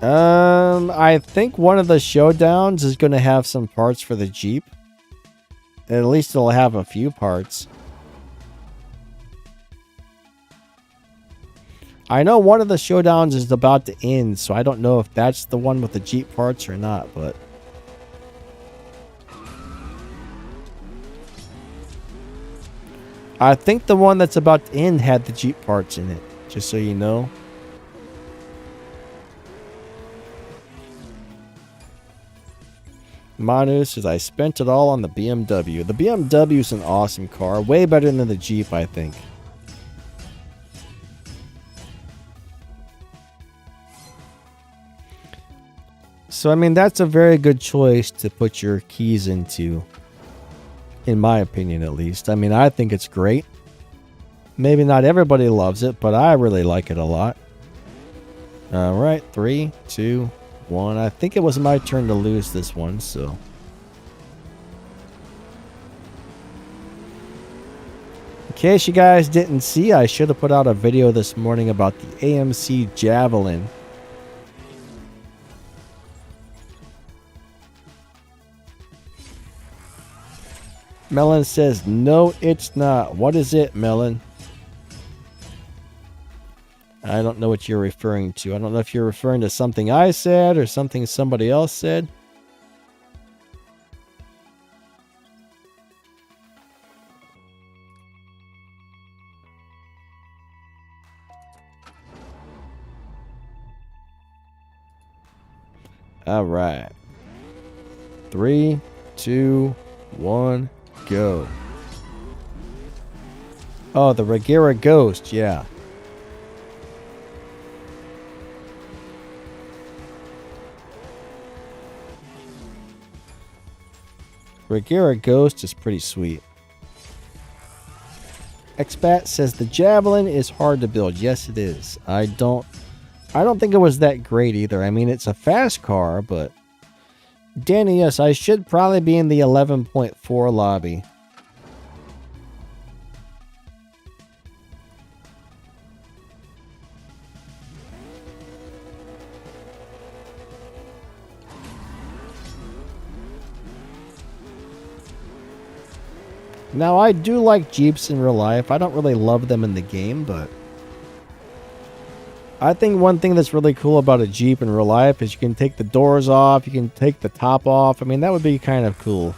I think one of the showdowns is going to have some parts for the Jeep. At least it'll have a few parts. I know one of the showdowns is about to end, so I don't know if that's the one with the Jeep parts or not, but... I think the one that's about to end had the Jeep parts in it, just so you know. Manu says, I spent it all on the BMW. The BMW is an awesome car. Way better than the Jeep, I think. So, I mean, that's a very good choice to put your keys into. In my opinion, at least. I mean, I think it's great. Maybe not everybody loves it, but I really like it a lot. Alright, 3, 2, 1. I think it was my turn to lose this one, so. case you guys didn't see, I should have put out a video this morning about the AMC Javelin. Melon says, no, it's not. What is it, Melon? I don't know what you're referring to. I don't know if you're referring to something I said or something somebody else said. All right. 3, 2, 1, go. Oh, the Regera Ghost, yeah. Regera Ghost is pretty sweet. Expat says the Javelin is hard to build. Yes, it is. I don't think it was that great either. I mean, it's a fast car, but Danny, yes, I should probably be in the 11.4 lobby. Now, I do like Jeeps in real life. I don't really love them in the game, but I think one thing that's really cool about a Jeep in real life is you can take the doors off, you can take the top off. I mean, that would be kind of cool.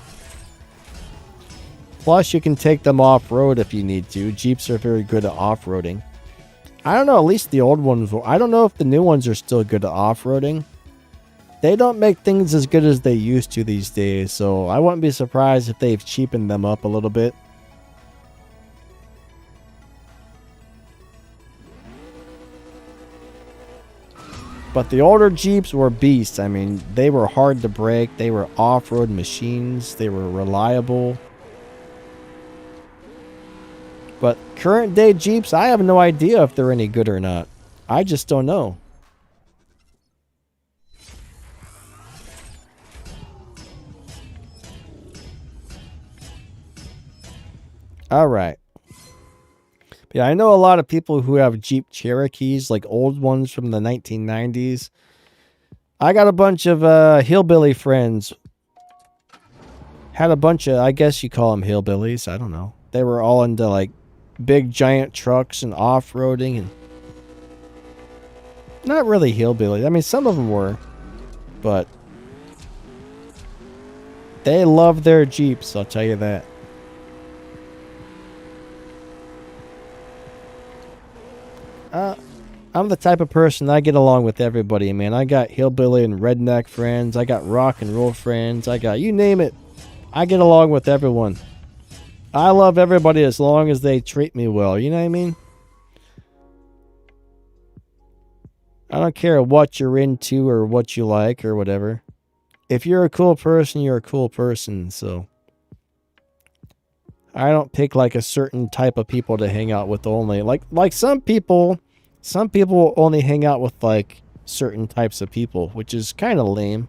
Plus, you can take them off-road if you need to. Jeeps are very good at off-roading. I don't know, at least the old ones were. I don't know if the new ones are still good at off-roading. They don't make things as good as they used to these days, so I wouldn't be surprised if they've cheapened them up a little bit. But the older Jeeps were beasts. I mean, they were hard to break. They were off-road machines. They were reliable. But current day Jeeps, I have no idea if they're any good or not. I just don't know. Alright. Yeah, I know a lot of people who have Jeep Cherokees, like old ones from the 1990s. I got a bunch of hillbilly friends. Had a bunch of, I guess you call them hillbillies. I don't know. They were all into like big giant trucks and off-roading and not really hillbillies. I mean, some of them were, but they love their Jeeps, I'll tell you that. I'm the type of person, I get along with everybody, man. I got hillbilly and redneck friends. I got rock and roll friends. I got, you name it. I get along with everyone. I love everybody as long as they treat me well. You know what I mean? I don't care what you're into or what you like or whatever. If you're a cool person, you're a cool person. So I don't pick like a certain type of people to hang out with only. Like some people will only hang out with like certain types of people, which is kind of lame.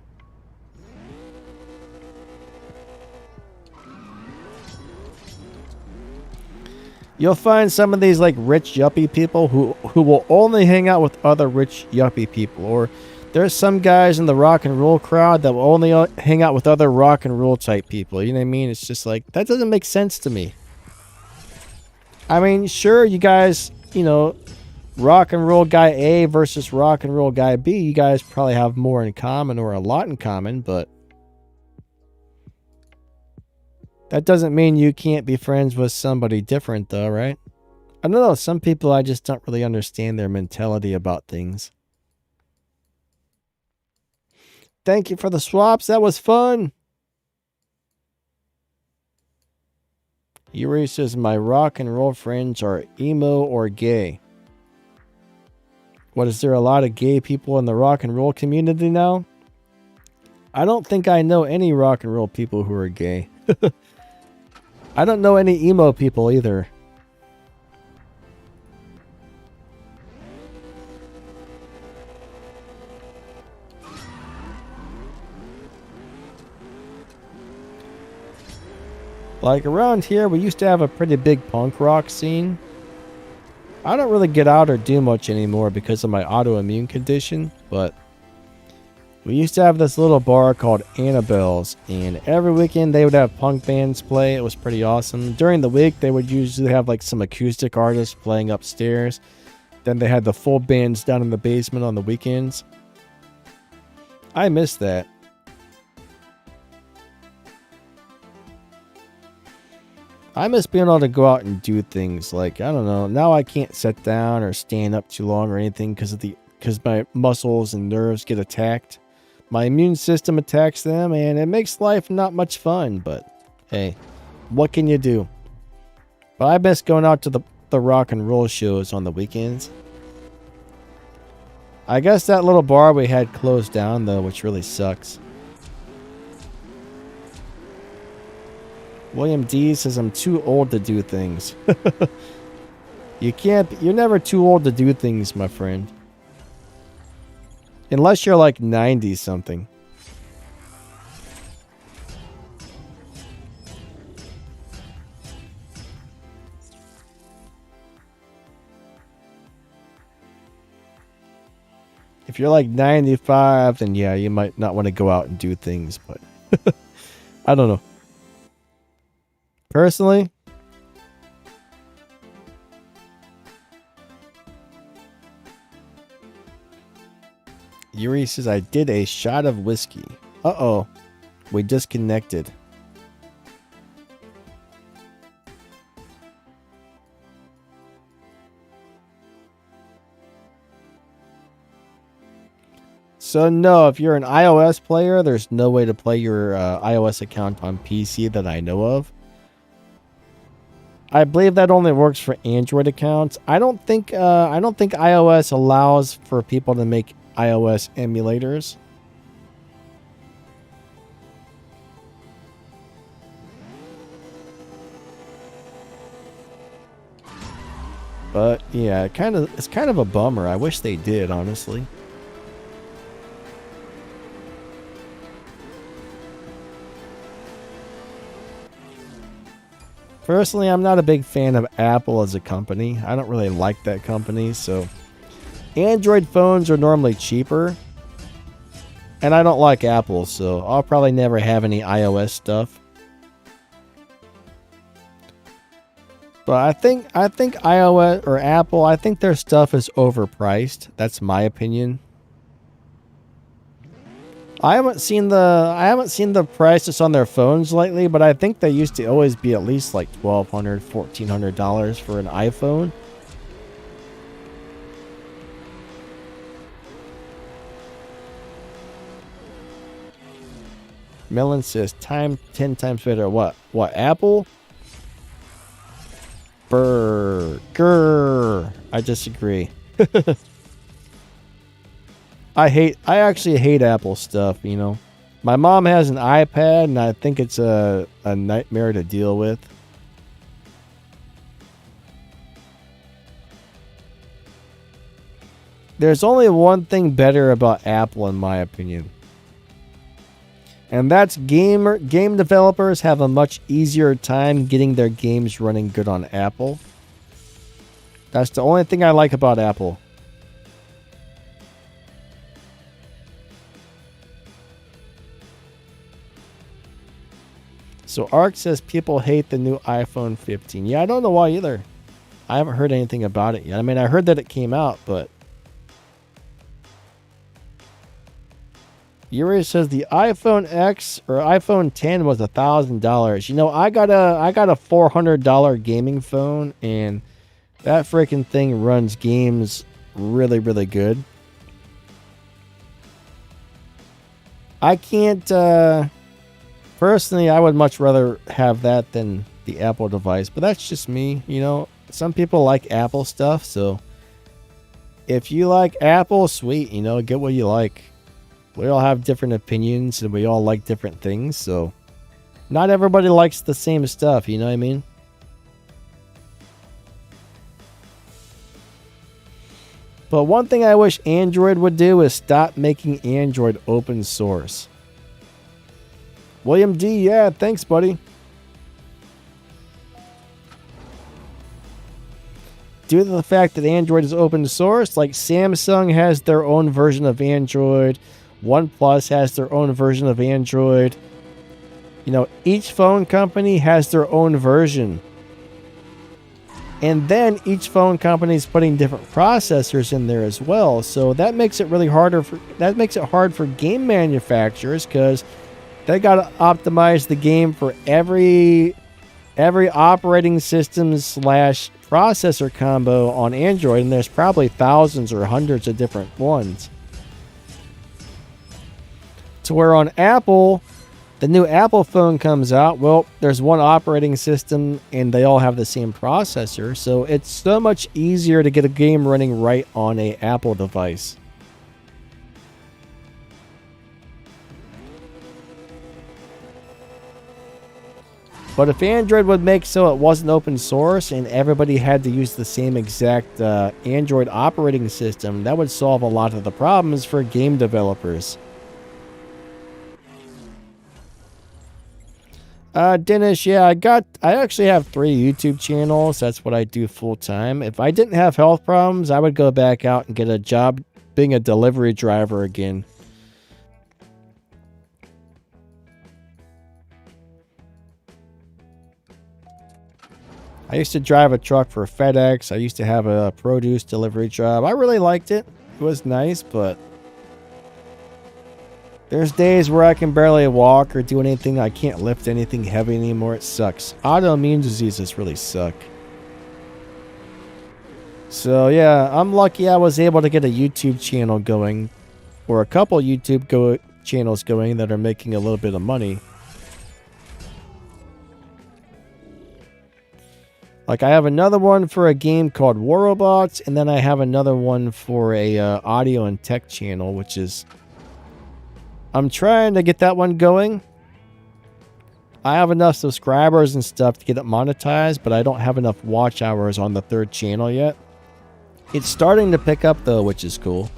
You'll find some of these like rich yuppie people who will only hang out with other rich yuppie people, or there's some guys in the rock and roll crowd that will only hang out with other rock and roll type people. You know what I mean? It's just like, that doesn't make sense to me. I mean, sure, you guys, you know, rock and roll guy A versus rock and roll guy B, you guys probably have more in common or a lot in common, but that doesn't mean you can't be friends with somebody different though, right? I don't know, some people I just don't really understand their mentality about things. Thank you for the swaps, that was fun. Yuri says, my rock and roll friends are emo or gay. What, is there a lot of gay people in the rock and roll community now? I don't think I know any rock and roll people who are gay. I don't know any emo people either. Like around here, we used to have a pretty big punk rock scene. I don't really get out or do much anymore because of my autoimmune condition, but we used to have this little bar called Annabelle's, and every weekend they would have punk bands play. It was pretty awesome. During the week, they would usually have like some acoustic artists playing upstairs. Then they had the full bands down in the basement on the weekends. I miss that. I miss being able to go out and do things. Like, I don't know, now I can't sit down or stand up too long or anything because my muscles and nerves get attacked. My immune system attacks them, and it makes life not much fun, but hey, what can you do? But I miss going out to the rock and roll shows on the weekends. I guess that little bar we had closed down, though, which really sucks. William D says I'm too old to do things. You're never too old to do things, my friend. Unless you're like 90 something. If you're like 95, then yeah, you might not want to go out and do things, but I don't know. Personally, Yuri says I did a shot of whiskey. Uh-oh. We disconnected. So no, if you're an iOS player, there's no way to play your iOS account on PC that I know of. I believe that only works for Android accounts. I don't think iOS allows for people to make iOS emulators. But yeah, it's kind of a bummer. I wish they did, honestly. Personally, I'm not a big fan of Apple as a company. I don't really like that company, so Android phones are normally cheaper. And I don't like Apple, so I'll probably never have any iOS stuff. But I think iOS or Apple, I think their stuff is overpriced. That's my opinion. I haven't seen the prices on their phones lately, but I think they used to always be at least like $1,200, $1,400 for an iPhone. Melon says 10 times better. What, Apple? Burger. I disagree. I actually hate Apple stuff, you know. My mom has an iPad, and I think it's a nightmare to deal with. There's only one thing better about Apple, in my opinion. And that's game developers have a much easier time getting their games running good on Apple. That's the only thing I like about Apple. So Ark says people hate the new iPhone 15. Yeah, I don't know why either. I haven't heard anything about it yet. I mean, I heard that it came out, but Yuri says the iPhone X or iPhone 10 was $1,000. You know, I got a $400 gaming phone, and that freaking thing runs games really, really good. I can't. Personally, I would much rather have that than the Apple device, but that's just me. You know, some people like Apple stuff, so if you like Apple, sweet. You know, get what you like. We all have different opinions, and we all like different things, so not everybody likes the same stuff, you know what I mean? But one thing I wish Android would do is stop making Android open source. William D, yeah, thanks, buddy. due to the fact that Android is open source, like Samsung has their own version of Android, OnePlus has their own version of Android. You know, each phone company has their own version. And then each phone company is putting different processors in there as well. So that makes it really hard for game manufacturers, because they got to optimize the game for every operating system / processor combo on Android, and there's probably thousands or hundreds of different ones. To where on Apple, the new Apple phone comes out, well, there's one operating system and they all have the same processor, so it's so much easier to get a game running right on a Apple device. But if Android would make so it wasn't open source and everybody had to use the same exact Android operating system, that would solve a lot of the problems for game developers. Dennis, yeah, I actually have 3 YouTube channels. That's what I do full time. If I didn't have health problems, I would go back out and get a job being a delivery driver again. I used to drive a truck for FedEx. I used to have a produce delivery job. I really liked it. It was nice, but there's days where I can barely walk or do anything. I can't lift anything heavy anymore. It sucks. Autoimmune diseases really suck. So yeah, I'm lucky I was able to get a YouTube channel going, or a couple YouTube channels going that are making a little bit of money. Like, I have another one for a game called War Robots, and then I have another one for a audio and tech channel, which is... I'm trying to get that one going. I have enough subscribers and stuff to get it monetized, but I don't have enough watch hours on the 3rd channel yet. It's starting to pick up, though, which is cool.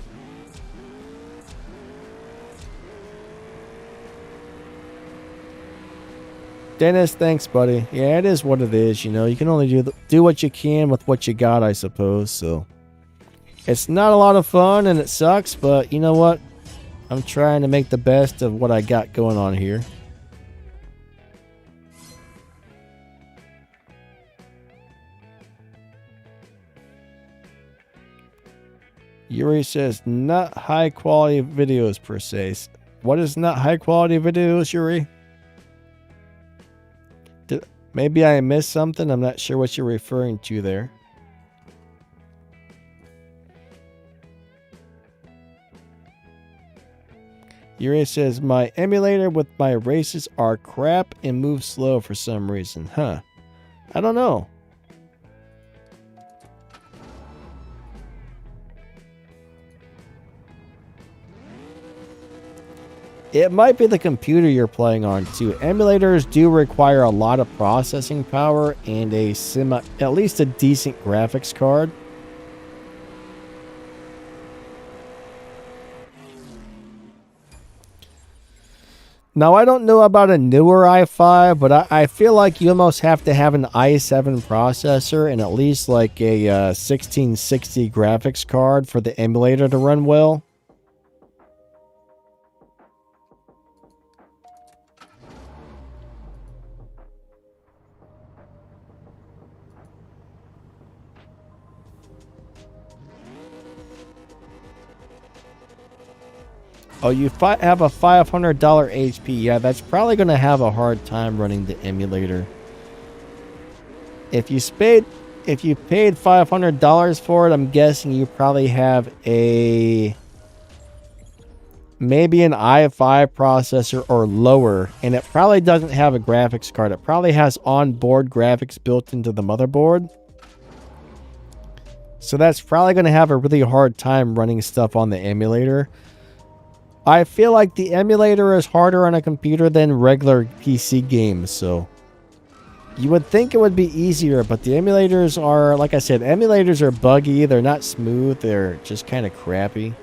Dennis, thanks, buddy. Yeah, it is what it is, you know. You can only do what you can with what you got, I suppose, so... It's not a lot of fun, and it sucks, but you know what? I'm trying to make the best of what I got going on here. Yuri says, not high-quality videos, per se. What is not high-quality videos, Yuri? Maybe I missed something. I'm not sure what you're referring to there. Yuri says, my emulator with my races are crap and move slow for some reason. Huh. I don't know. It might be the computer you're playing on too. Emulators do require a lot of processing power and at least a decent graphics card. Now, I don't know about a newer i5, but I feel like you almost have to have an i7 processor and at least like a 1660 graphics card for the emulator to run well. Oh, you have a $500 HP. Yeah, that's probably going to have a hard time running the emulator. If you paid $500 for it, I'm guessing you probably have maybe an i5 processor or lower, and it probably doesn't have a graphics card. It probably has onboard graphics built into the motherboard. So that's probably going to have a really hard time running stuff on the emulator. I feel like the emulator is harder on a computer than regular PC games, so you would think it would be easier, but the emulators are, like I said, emulators are buggy, they're not smooth, they're just kind of crappy.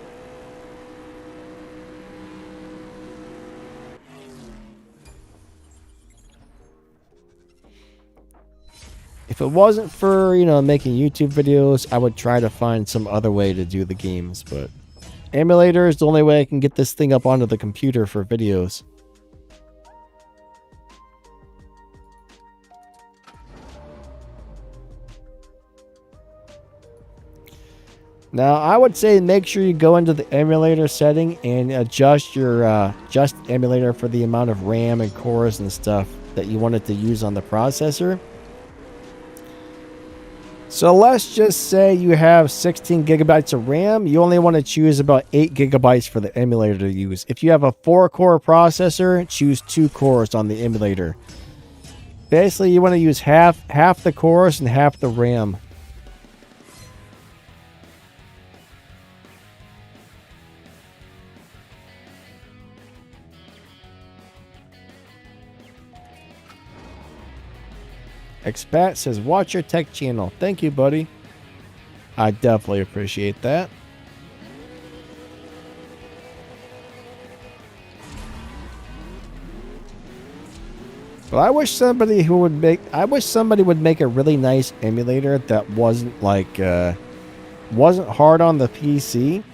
If it wasn't for, you know, making YouTube videos, I would try to find some other way to do the games, but emulator is the only way I can get this thing up onto the computer for videos. Now, I would say make sure you go into the emulator setting and adjust your emulator for the amount of RAM and cores and stuff that you want it to use on the processor. So let's just say you have 16 gigabytes of RAM. You only want to choose about 8 gigabytes for the emulator to use. If you have a 4-core processor, choose 2 cores on the emulator. Basically, you want to use half the cores and half the RAM. Expat says, watch your tech channel. Thank you, buddy. I definitely appreciate that. But I wish somebody would make a really nice emulator that wasn't like wasn't hard on the PC.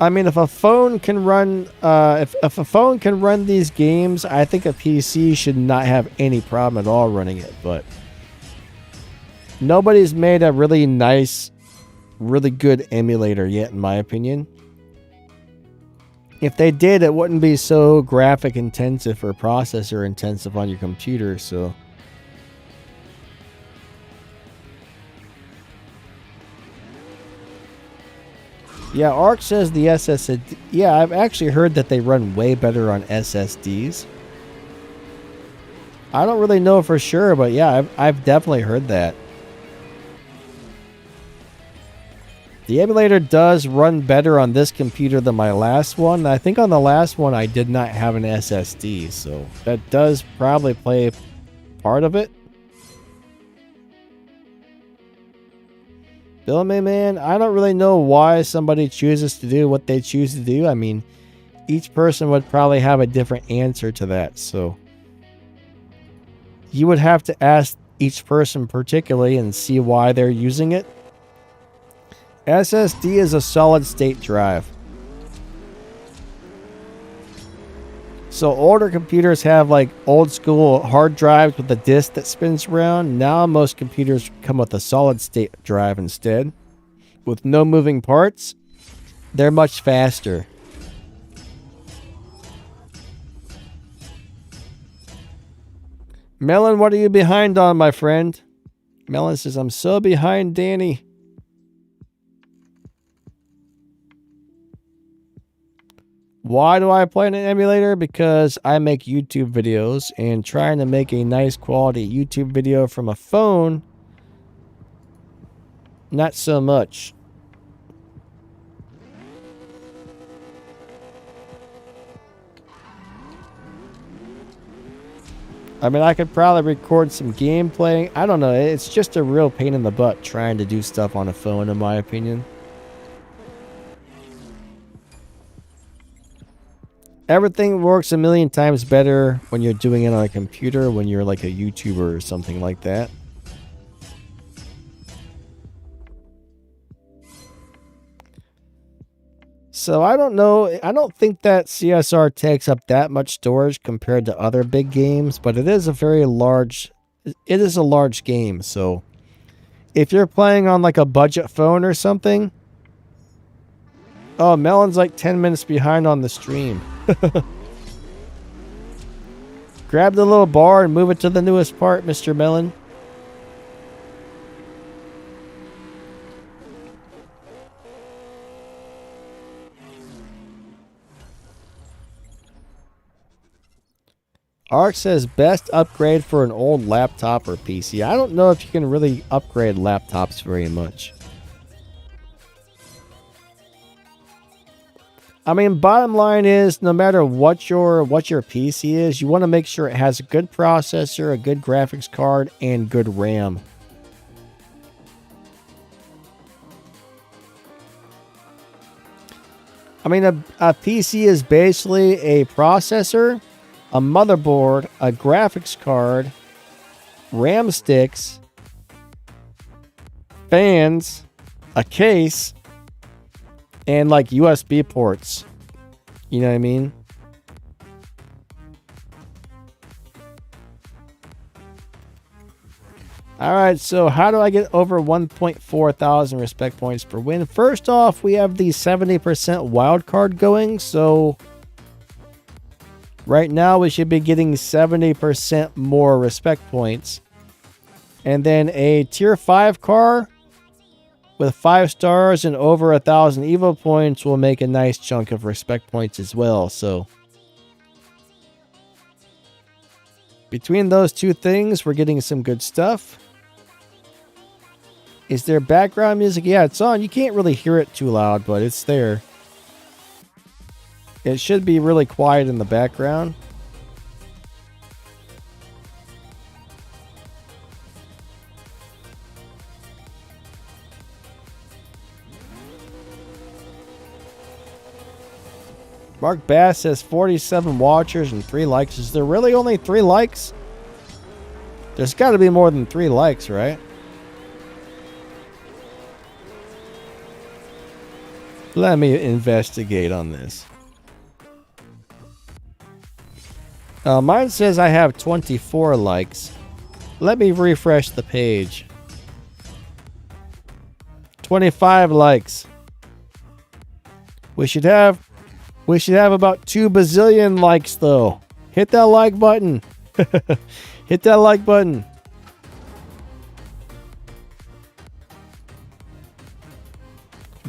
I mean, if a phone can run if a phone can run these games, I think a PC should not have any problem at all running it, but nobody's made a really nice, really good emulator yet, in my opinion. If they did, it wouldn't be so graphic intensive or processor intensive on your computer, so yeah, Ark says the SSD. Yeah, I've actually heard that they run way better on SSDs. I don't really know for sure, but yeah, I've definitely heard that. The emulator does run better on this computer than my last one. I think on the last one I did not have an SSD, so that does probably play part of it. Bill May, man, I don't really know why somebody chooses to do what they choose to do. I mean, each person would probably have a different answer to that, so you would have to ask each person particularly and see why they're using it. SSD is a solid state drive. So older computers have like old school hard drives with a disk that spins around. Now most computers come with a solid state drive instead. With no moving parts, they're much faster. Melon, what are you behind on, my friend? Melon says, I'm so behind Danny. Why do I play an emulator? Because I make YouTube videos, and trying to make a nice quality YouTube video from a phone, not so much. I mean, I could probably record some gameplay. I don't know. It's just a real pain in the butt trying to do stuff on a phone, in my opinion. Everything works a million times better when you're doing it on a computer, when you're like a YouTuber or something like that. So I don't know. I don't think that CSR takes up that much storage compared to other big games, but it is a large game. So if you're playing on like a budget phone or something, oh, Melon's like 10 minutes behind on the stream. Grab the little bar and move it to the newest part, Mr. Melon. Ark says best upgrade for an old laptop or PC. I don't know if you can really upgrade laptops very much. I mean, bottom line is, no matter what your PC is, you want to make sure it has a good processor, a good graphics card, and good RAM. I mean, a PC is basically a processor, a motherboard, a graphics card, RAM sticks, fans, a case, and like USB ports. You know what I mean? Alright, so how do I get over 1.4 thousand respect points per win? First off, we have the 70% wildcard going, so right now we should be getting 70% more respect points. And then a tier 5 car with 5 stars and over 1,000 Evo points will make a nice chunk of respect points as well. So between those two things, we're getting some good stuff. Is there background music? Yeah, it's on. You can't really hear it too loud, but it's there. It should be really quiet in the background. Mark Bass says 47 watchers and 3 likes. Is there really only 3 likes? There's got to be more than 3 likes, right? Let me investigate on this. Mine says I have 24 likes. Let me refresh the page. 25 likes. We should have about 2 bazillion likes though. Hit that like button. Hit that like button.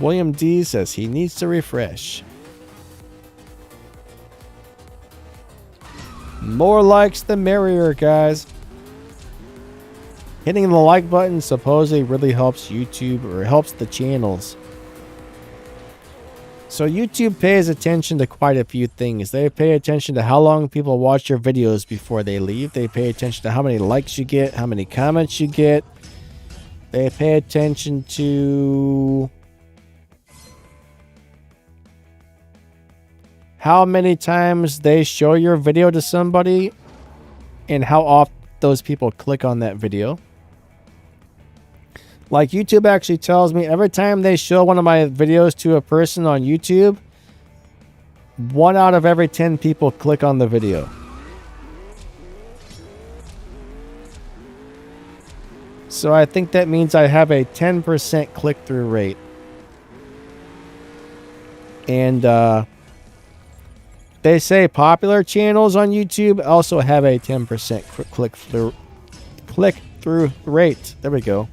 William D says he needs to refresh. More likes the merrier, guys. Hitting the like button supposedly really helps YouTube, or helps the channels. So YouTube pays attention to quite a few things. They pay attention to how long people watch your videos before they leave. They pay attention to how many likes you get, how many comments you get. They pay attention to how many times they show your video to somebody and how often those people click on that video. Like YouTube actually tells me every time they show one of my videos to a person on YouTube, 1 out of every 10 people click on the video. So I think that means I have a 10% click-through rate. And they say popular channels on YouTube also have a 10% click-through rate. There we go.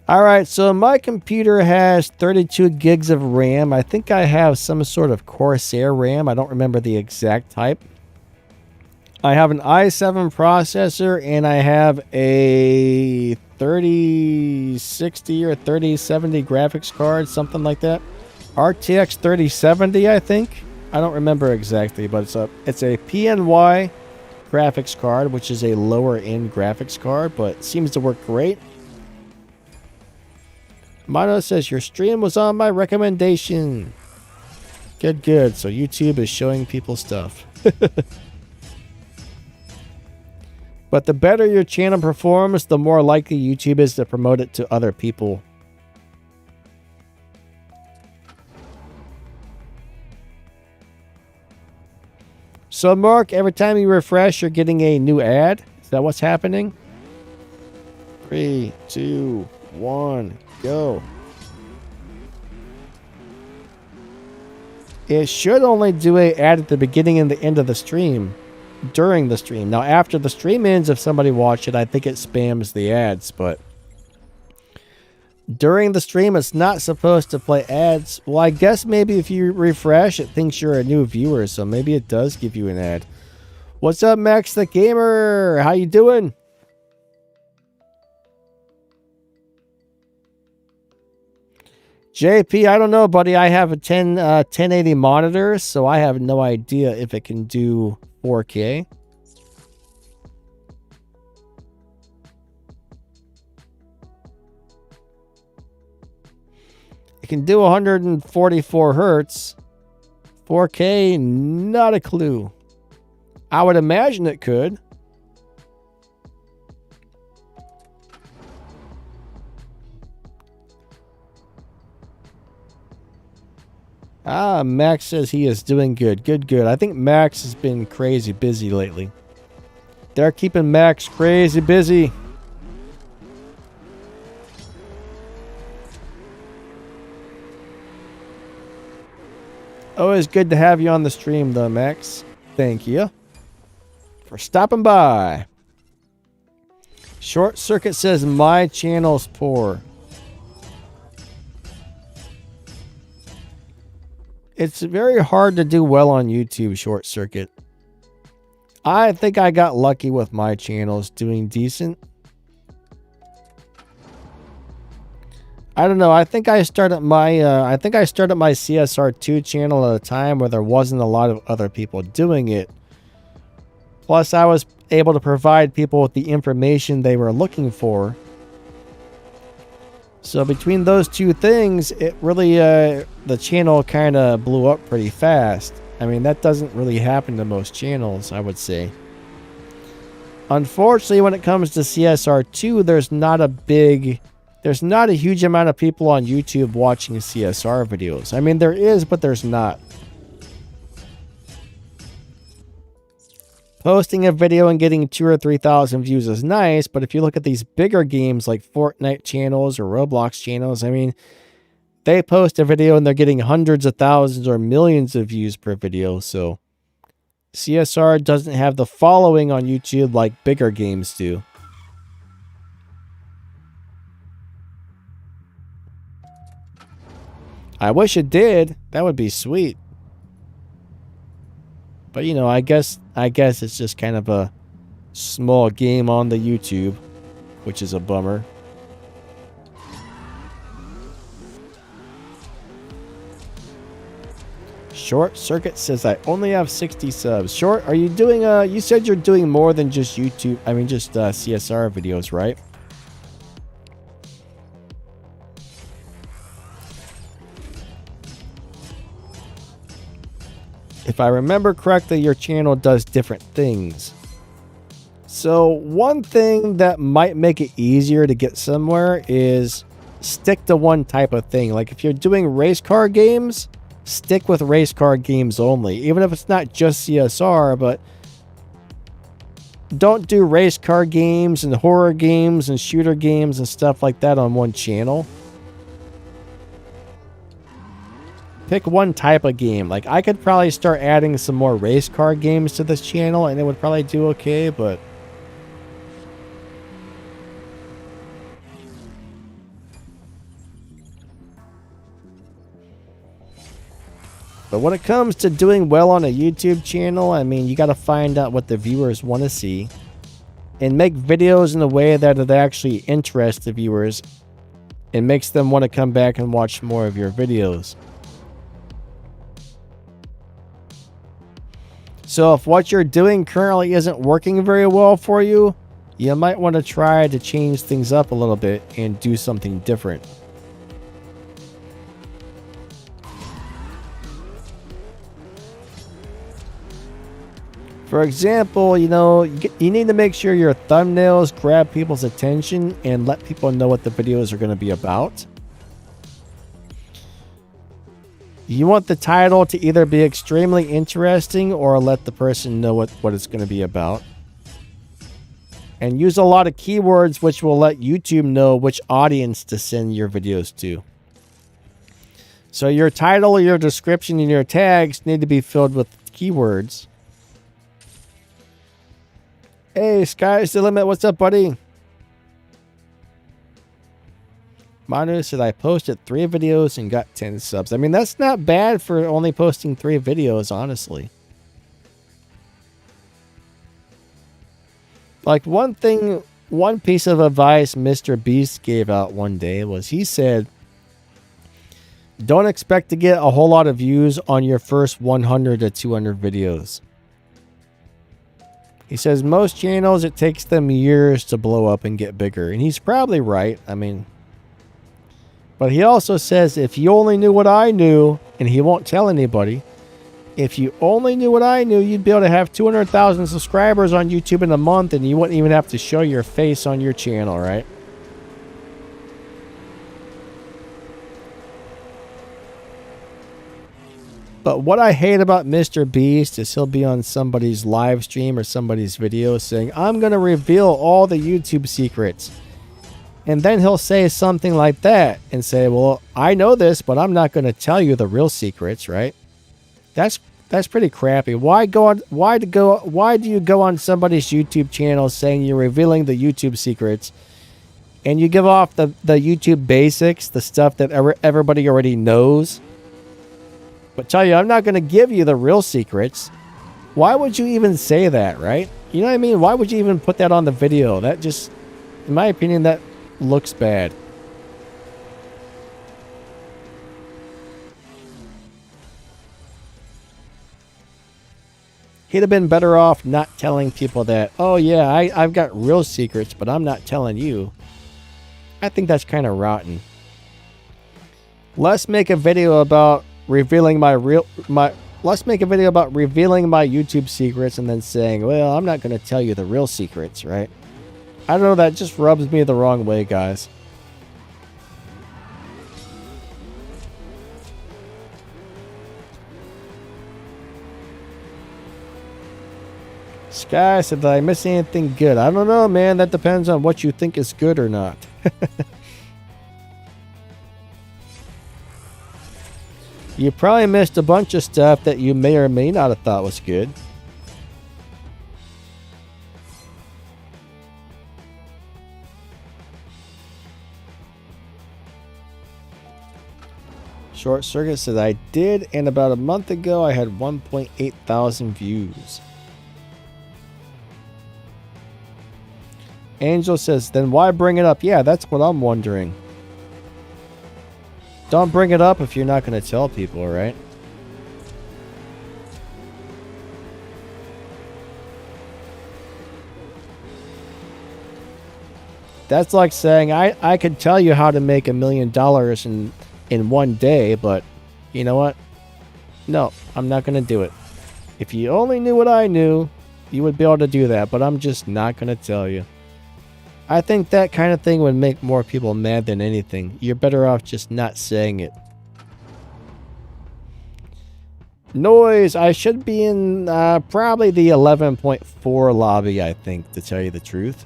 Alright, so my computer has 32 gigs of RAM. I think I have some sort of Corsair RAM. I don't remember the exact type. I have an i7 processor and I have a 3060 or 3070 graphics card, something like that. RTX 3070, I think. I don't remember exactly, but it's a PNY graphics card, which is a lower end graphics card, but seems to work great. Mono says your stream was on my recommendation. Good, good. So YouTube is showing people stuff. But the better your channel performs, the more likely YouTube is to promote it to other people. So Mark, every time you refresh, you're getting a new ad. Is that what's happening? 3, 2, 1, go. It should only do an ad at the beginning and the end of the stream. During the stream. Now, after the stream ends, if somebody watched it, I think it spams the ads, but during the stream, it's not supposed to play ads. Well, I guess maybe if you refresh, it thinks you're a new viewer, so maybe it does give you an ad. What's up, Max the Gamer? How you doing? JP, I don't know, buddy. I have a 1080 monitor, so I have no idea if it can do 4K. It can do 144 hertz. 4K, not a clue. I would imagine it could. Ah, Max says he is doing good. Good, good. I think Max has been crazy busy lately. They're keeping Max crazy busy. Always good to have you on the stream, though, Max. Thank you for stopping by. Short Circuit says my channel's poor. It's very hard to do well on YouTube, Short Circuit. I think I got lucky with my channels doing decent. I don't know. I think I started my CSR2 channel at a time where there wasn't a lot of other people doing it. Plus, I was able to provide people with the information they were looking for. So between those two things, it really the channel kind of blew up pretty fast. I mean, that doesn't really happen to most channels, I would say. Unfortunately, when it comes to CSR2, there's not a huge amount of people on YouTube watching CSR videos. I mean, there is, but there's not. Posting a video and getting 2,000 or 3,000 views is nice, but if you look at these bigger games like Fortnite channels or Roblox channels, I mean, they post a video and they're getting hundreds of thousands or millions of views per video, so CSR doesn't have the following on YouTube like bigger games do. I wish it did. That would be sweet. But you know, I guess it's just kind of a small game on the YouTube, which is a bummer. Short Circuit says I only have 60 subs. Short, are you doing you said you're doing more than just YouTube, I mean just CSR videos, right? If I remember correctly, your channel does different things. So one thing that might make it easier to get somewhere is stick to one type of thing. Like if you're doing race car games, stick with race car games only. Even if it's not just CSR, but don't do race car games and horror games and shooter games and stuff like that on one channel. Pick one type of game. Like, I could probably start adding some more race car games to this channel and it would probably do okay, but when it comes to doing well on a YouTube channel, I mean, you got to find out what the viewers want to see and make videos in a way that it actually interests the viewers and makes them want to come back and watch more of your videos. So if what you're doing currently isn't working very well for you, you might want to try to change things up a little bit and do something different. For example, you know, you need to make sure your thumbnails grab people's attention and let people know what the videos are going to be about. You want the title to either be extremely interesting or let the person know what it's going to be about. And use a lot of keywords which will let YouTube know which audience to send your videos to. So your title, your description, and your tags need to be filled with keywords. Hey, sky's the limit. What's up, buddy? Manu said I posted 3 videos and got 10 subs. I mean, that's not bad for only posting 3 videos, honestly. Like one piece of advice Mr. Beast gave out one day was he said, don't expect to get a whole lot of views on your first 100 to 200 videos. He says most channels, it takes them years to blow up and get bigger. And he's probably right. I mean, but he also says if you only knew what I knew, and he won't tell anybody, If you only knew what I knew, you'd be able to have 200,000 subscribers on YouTube in a month, and you wouldn't even have to show your face on your channel, right? But what I hate about Mr. Beast is he'll be on somebody's live stream or somebody's video saying, I'm going to reveal all the YouTube secrets. And then he'll say something like that and say, well, I know this, but I'm not going to tell you the real secrets, right? That's pretty crappy. Why do you go on somebody's YouTube channel saying you're revealing the YouTube secrets, and you give off the YouTube basics, the stuff that everybody already knows, but tell you I'm not going to give you the real secrets? Why would you even say that, right? You know what I mean? Why would you even put that on the video? That just, in my opinion, that looks bad. He'd have been better off not telling people that, oh yeah, I've got real secrets, but I'm not telling you. I think that's kind of rotten. Let's make a video about revealing let's make a video about revealing my YouTube secrets and then saying, well, I'm not going to tell you the real secrets, right? I don't know, that just rubs me the wrong way, guys. Sky said, did I miss anything good? I don't know, man. That depends on what you think is good or not. You probably missed a bunch of stuff that you may or may not have thought was good. Short Circuit said, I did, and about a month ago I had 1.8 thousand views. Angel says, then why bring it up? Yeah, that's what I'm wondering. Don't bring it up if you're not going to tell people, right? That's like saying, I could tell you how to make $1 million in one day, but you know what? No, I'm not going to do it. If you only knew what I knew, you would be able to do that, but I'm just not going to tell you. I think that kind of thing would make more people mad than anything. You're better off just not saying it. Noise! I should be in probably the 11.4 lobby, I think, to tell you the truth.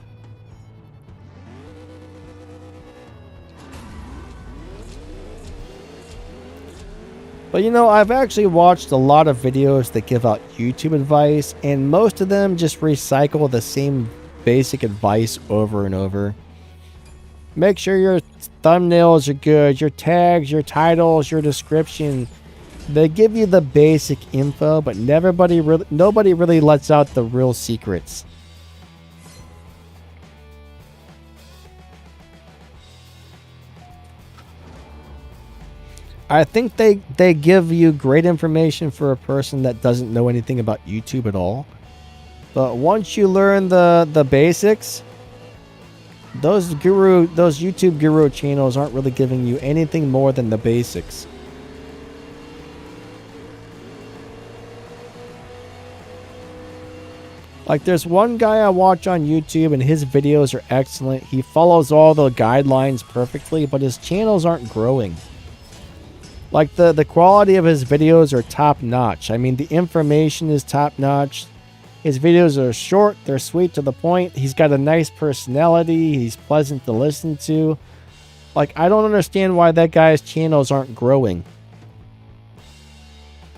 But you know, I've actually watched a lot of videos that give out YouTube advice, and most of them just recycle the same basic advice over and over. Make sure your thumbnails are good, your tags, your titles, your description. They give you the basic info, but nobody really lets out the real secrets. I think they give you great information for a person that doesn't know anything about YouTube at all. But once you learn the basics, those YouTube guru channels aren't really giving you anything more than the basics. Like, there's one guy I watch on YouTube and his videos are excellent. He follows all the guidelines perfectly, but his channels aren't growing. Like, the quality of his videos are top notch. I mean, the information is top notch. His videos are short, they're sweet to the point. He's got a nice personality. He's pleasant to listen to. Like, I don't understand why that guy's channels aren't growing.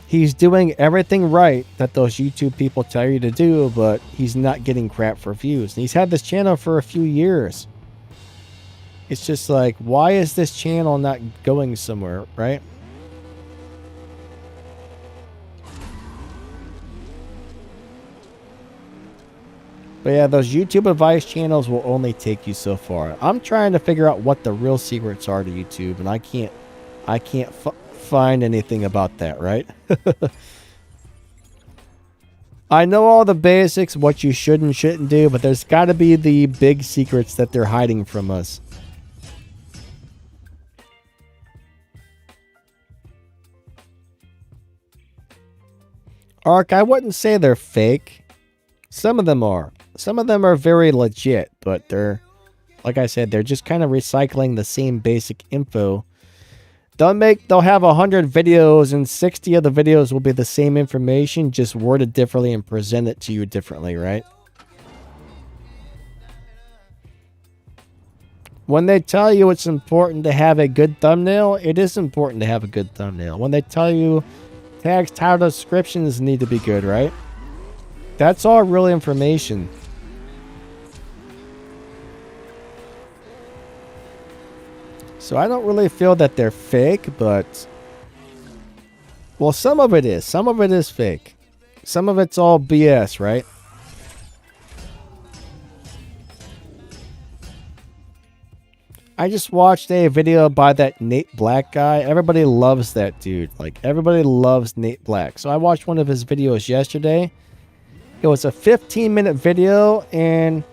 He's doing everything right that those YouTube people tell you to do, but he's not getting crap for views. And he's had this channel for a few years. It's just like, why is this channel not going somewhere, right? But yeah, those YouTube advice channels will only take you so far. I'm trying to figure out what the real secrets are to YouTube, and I can't find anything about that, right? I know all the basics, what you should and shouldn't do, but there's got to be the big secrets that they're hiding from us. Ark, I wouldn't say they're fake. Some of them are. Some of them are very legit, but they're, like I said, they're just kind of recycling the same basic info. They'll have 100 videos and 60 of the videos will be the same information, just worded differently and present it to you differently, right? When they tell you it's important to have a good thumbnail, it is important to have a good thumbnail. When they tell you tags, title, descriptions need to be good, right? That's all real information. So I don't really feel that they're fake, but... well, some of it is. Some of it is fake. Some of it's all BS, right? I just watched a video by that Nate Black guy. Everybody loves that dude. Like, everybody loves Nate Black. So I watched one of his videos yesterday. It was a 15-minute video, and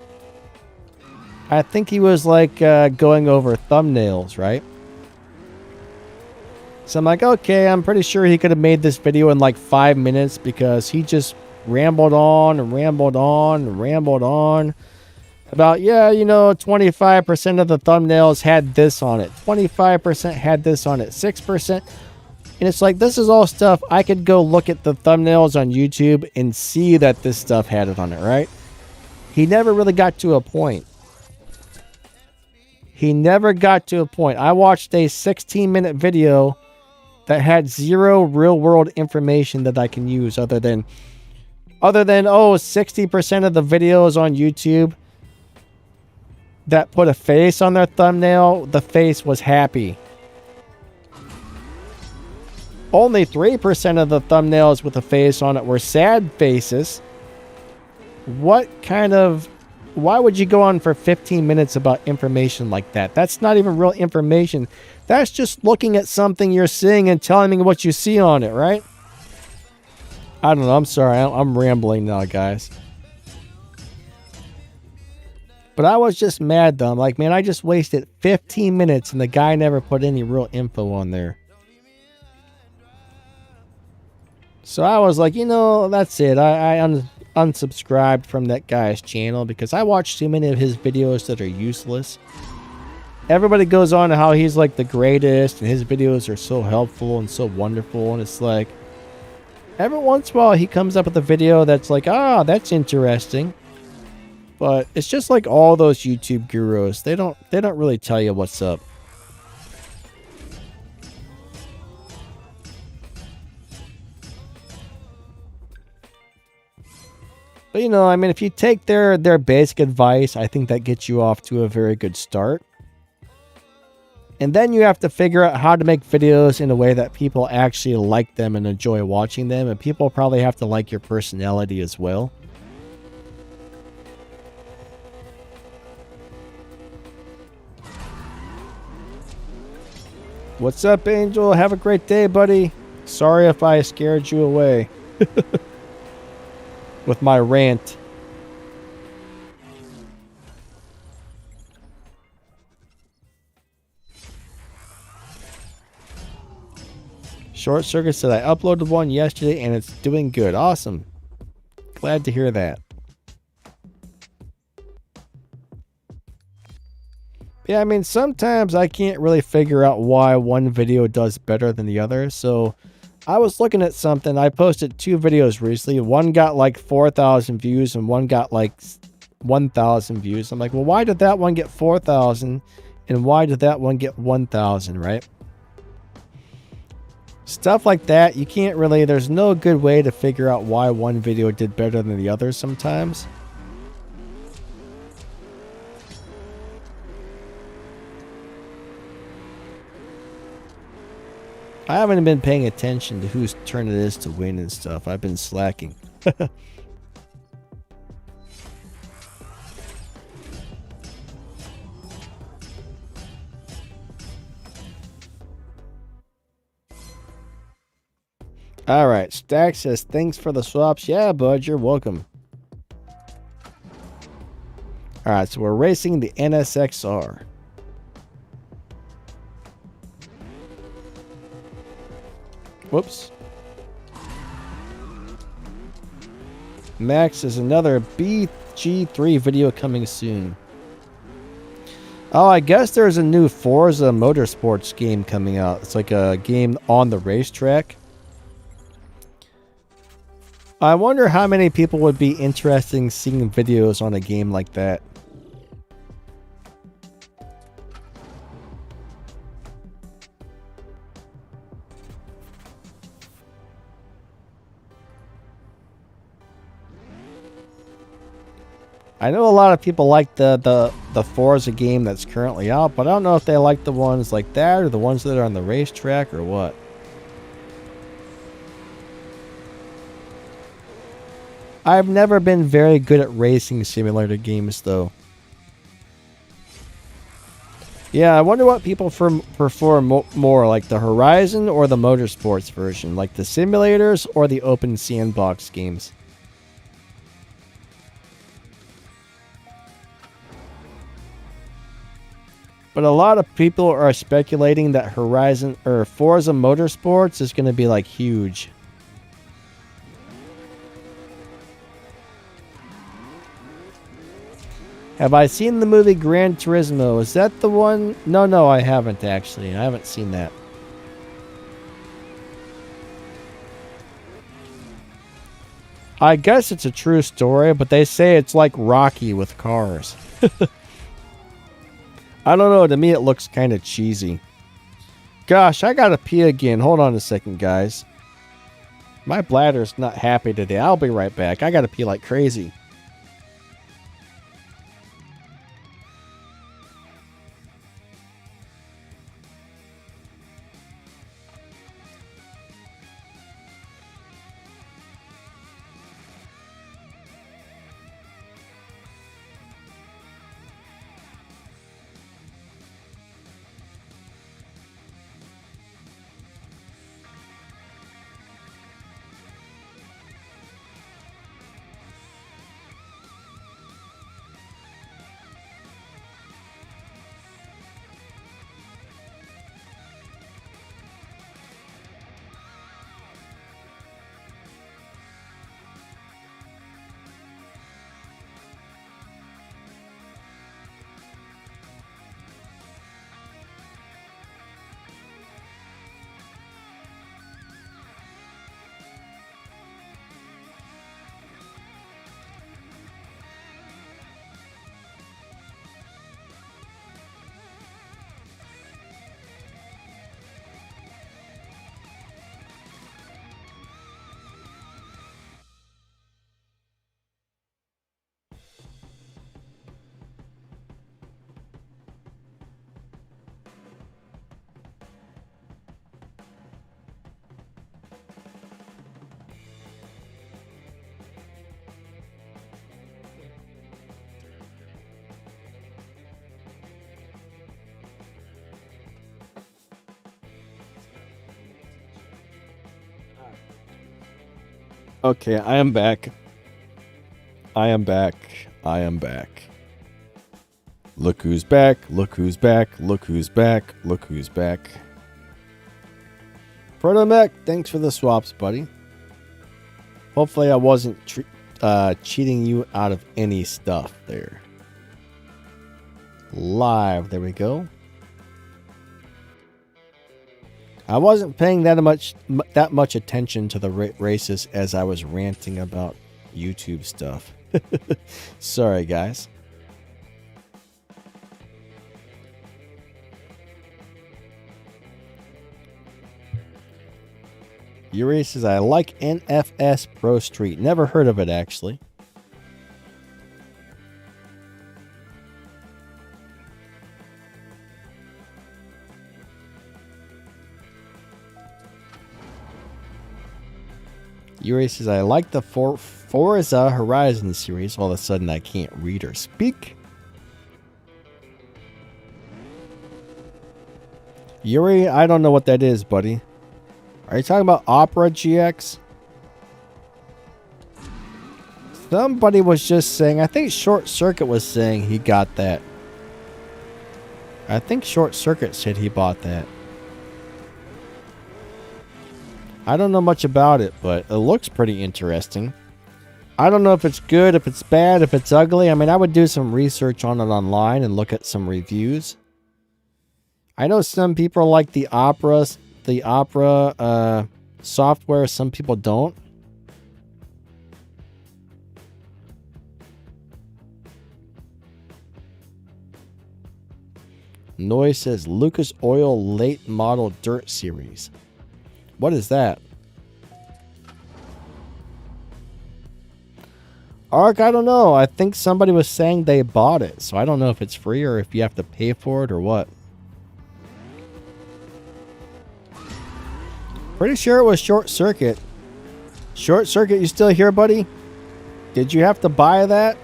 I think he was like going over thumbnails, right? So I'm like, okay, I'm pretty sure he could have made this video in like 5 minutes because he just rambled on and rambled on and rambled on about, yeah, you know, 25% of the thumbnails had this on it. 25% had this on it. 6%. And it's like, this is all stuff I could go look at the thumbnails on YouTube and see that this stuff had it on it, right? He never really got to a point. He never got to a point. I watched a 16-minute video that had zero real-world information that I can use other than, oh, 60% of the videos on YouTube that put a face on their thumbnail, the face was happy. Only 3% of the thumbnails with a face on it were sad faces. What kind of... why would you go on for 15 minutes about information like that? That's not even real information. That's just looking at something you're seeing and telling me what you see on it, right? I don't know. I'm sorry. I'm rambling now, guys. But I was just mad, though. I'm like, man, I just wasted 15 minutes and the guy never put any real info on there. So I was like, you know, that's it. I unsubscribed from that guy's channel because I watched too many of his videos that are useless. Everybody goes on to how he's like the greatest and his videos are so helpful and so wonderful, and it's like every once in a while he comes up with a video that's like, ah, that's interesting. But it's just like all those YouTube gurus. They don't really tell you what's up. But, you know, I mean, if you take their basic advice, I think that gets you off to a very good start. And then you have to figure out how to make videos in a way that people actually like them and enjoy watching them. And people probably have to like your personality as well. What's up, Angel? Have a great day, buddy. Sorry if I scared you away. With my rant. Short Circuit said I uploaded one yesterday and it's doing good. Awesome. Glad to hear that. Yeah, I mean, sometimes I can't really figure out why one video does better than the other. So I was looking at something. I posted 2 videos recently. One got like 4,000 views and one got like 1,000 views. I'm like, well, why did that one get 4,000 and why did that one get 1,000, right? Stuff like that, you can't really, there's no good way to figure out why one video did better than the other sometimes. I haven't been paying attention to whose turn it is to win and stuff. I've been slacking. Alright, Stack says, thanks for the swaps. Yeah, bud, you're welcome. Alright, so we're racing the NSXR. Whoops. Max is another BG3 video coming soon. Oh, I guess there's a new Forza Motorsports game coming out. It's like a game on the racetrack. I wonder how many people would be interested in seeing videos on a game like that. I know a lot of people like the Forza game that's currently out, but I don't know if they like the ones like that or the ones that are on the racetrack or what. I've never been very good at racing simulator games, though. Yeah, I wonder what people prefer more, like the Horizon or the Motorsports version, like the simulators or the open sandbox games. But a lot of people are speculating that Horizon or Forza Motorsports is going to be like huge. Have I seen the movie Gran Turismo? Is that the one? No, I haven't actually. I haven't seen that. I guess it's a true story, but they say it's like Rocky with cars. I don't know. To me, it looks kind of cheesy. Gosh, I gotta pee again. Hold on a second, guys. My bladder's not happy today. I'll be right back. I gotta pee like crazy. Okay, I am back. I am back. I am back. Look who's back. Look who's back. Look who's back. Look who's back. Protomech, thanks for the swaps, buddy. Hopefully I wasn't cheating you out of any stuff there. Live, there we go. I wasn't paying that much attention to the races as I was ranting about YouTube stuff. Sorry, guys. Yuri says, I like NFS Pro Street. Never heard of it, actually. Yuri says, I like the Forza Horizon series. All of a sudden, I can't read or speak. Yuri, I don't know what that is, buddy. Are you talking about Opera GX? Somebody was just saying, I think Short Circuit was saying he got that. I think Short Circuit said he bought that. I don't know much about it, but it looks pretty interesting. I don't know if it's good, if it's bad, if it's ugly. I mean, I would do some research on it online and look at some reviews. I know some people like the Opera software. Some people don't. Noise says Lucas Oil Late Model Dirt Series. What is that? Ark, I don't know. I think somebody was saying they bought it, so I don't know if it's free or if you have to pay for it or what. Pretty sure it was Short Circuit. Short Circuit, you still here, buddy? Did you have to buy that?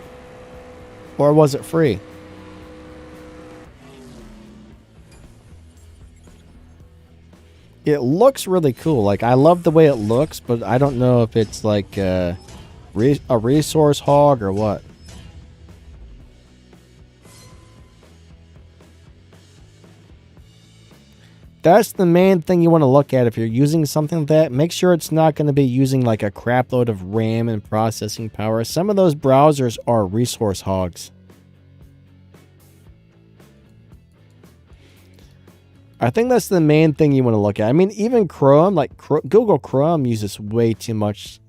Or was it free? It looks really cool. Like, I love the way it looks, but I don't know if it's like a resource hog or what. That's the main thing you want to look at if you're using something like that. Make sure it's not going to be using like a crap load of RAM and processing power. Some of those browsers are resource hogs. I think that's the main thing you want to look at. I mean, even Chrome, like Google Chrome uses way too much.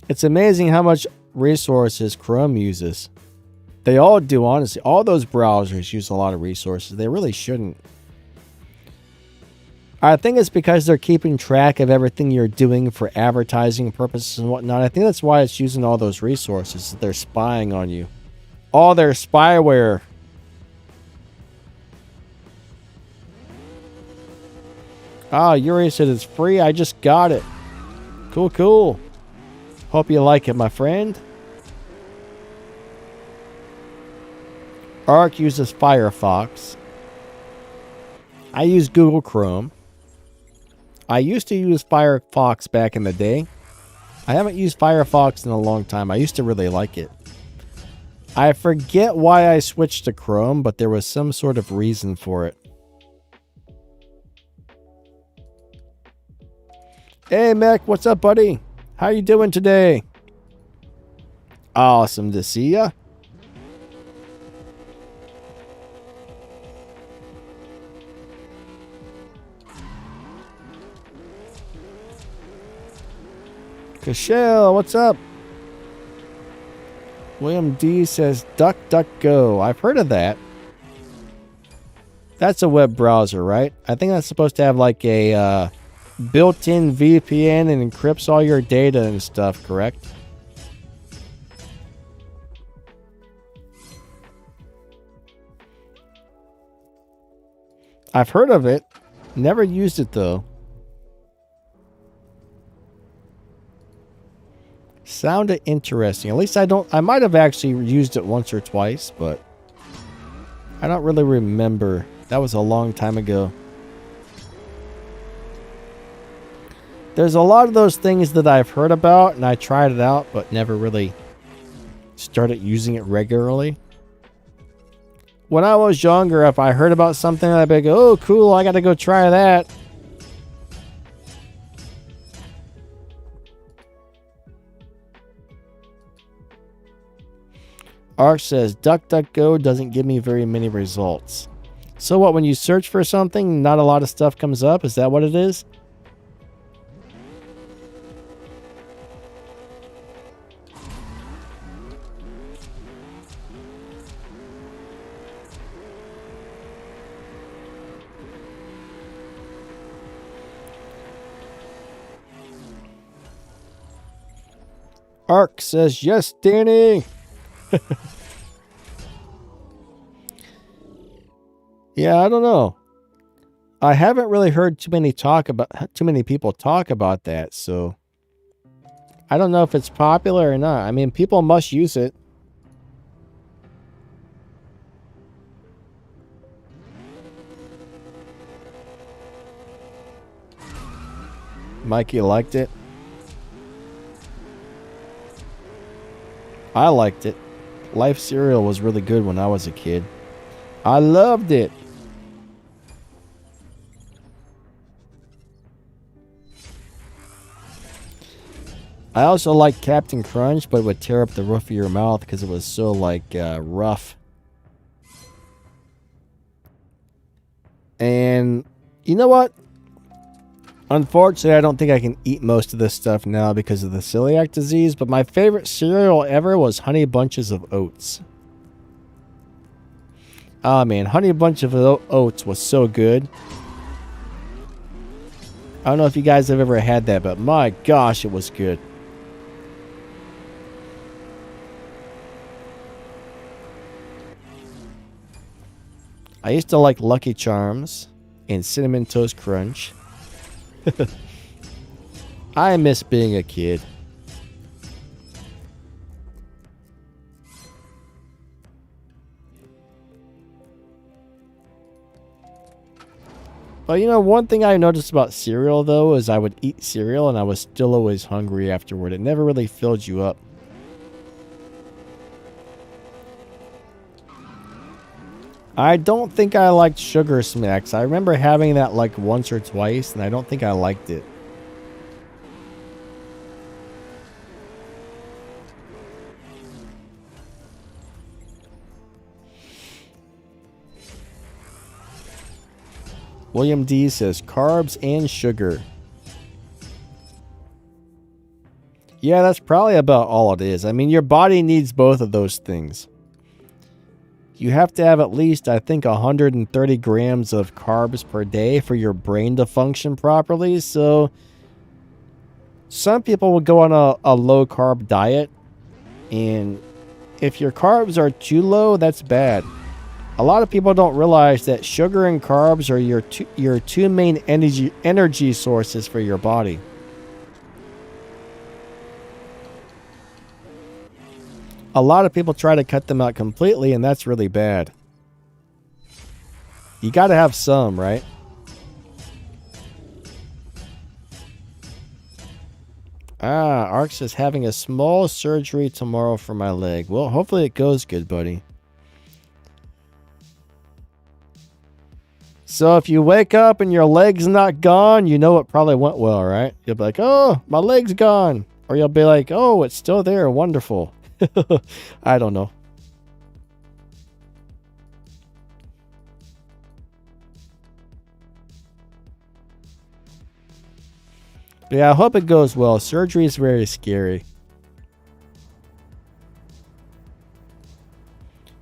It's amazing how much resources Chrome uses. They all do, honestly. All those browsers use a lot of resources. They really shouldn't. I think it's because they're keeping track of everything you're doing for advertising purposes and whatnot. I think that's why it's using all those resources. They're spying on you. All their spyware. Ah, Yuri said it's free. I just got it. Cool, cool. Hope you like it, my friend. Arc uses Firefox. I use Google Chrome. I used to use Firefox back in the day. I haven't used Firefox in a long time. I used to really like it. I forget why I switched to Chrome, but there was some sort of reason for it. Hey, Mech, what's up, buddy? How you doing today? Awesome to see ya. Cashel, what's up? William D says DuckDuckGo. I've heard of that. That's a web browser, right? I think that's supposed to have like a built-in VPN and encrypts all your data and stuff, correct? I've heard of it. Never used it though. Sounded interesting. At least I might have actually used it once or twice, but I don't really remember. That was a long time ago. There's a lot of those things that I've heard about and I tried it out, but never really started using it regularly. When I was younger, if I heard about something, I'd be like, oh, cool, I gotta go try that. Ark says, DuckDuckGo doesn't give me very many results. So what, when you search for something, not a lot of stuff comes up? Is that what it is? Ark says, yes, Danny. Yeah, I don't know. I haven't really heard too many people talk about that, so I don't know if it's popular or not. I mean, people must use it. Mikey liked it. I liked it. Life cereal was really good when I was a kid. I loved it. I also like Captain Crunch, but it would tear up the roof of your mouth because it was so, like, rough. And you know what? Unfortunately, I don't think I can eat most of this stuff now because of the celiac disease, but my favorite cereal ever was Honey Bunches of Oats. Oh man, Honey Bunch of Oats was so good. I don't know if you guys have ever had that, but my gosh, it was good. I used to like Lucky Charms and Cinnamon Toast Crunch. I miss being a kid. But you know, one thing I noticed about cereal though is I would eat cereal and I was still always hungry afterward. It never really filled you up. I don't think I liked Sugar Smacks. I remember having that like once or twice, and I don't think I liked it. William D says carbs and sugar. Yeah, that's probably about all it is. I mean, your body needs both of those things. You have to have at least, I think, 130 grams of carbs per day for your brain to function properly. So, some people will go on a low-carb diet. And if your carbs are too low, that's bad. A lot of people don't realize that sugar and carbs are your two main energy sources for your body. A lot of people try to cut them out completely, and that's really bad. You gotta have some, right? Arx is having a small surgery tomorrow for my leg. Well, hopefully it goes good, buddy. So if you wake up and your leg's not gone, you know it probably went well, right? You'll be like, oh, my leg's gone. Or you'll be like, oh, it's still there. Wonderful. I don't know. But yeah, I hope it goes well. Surgery is very scary.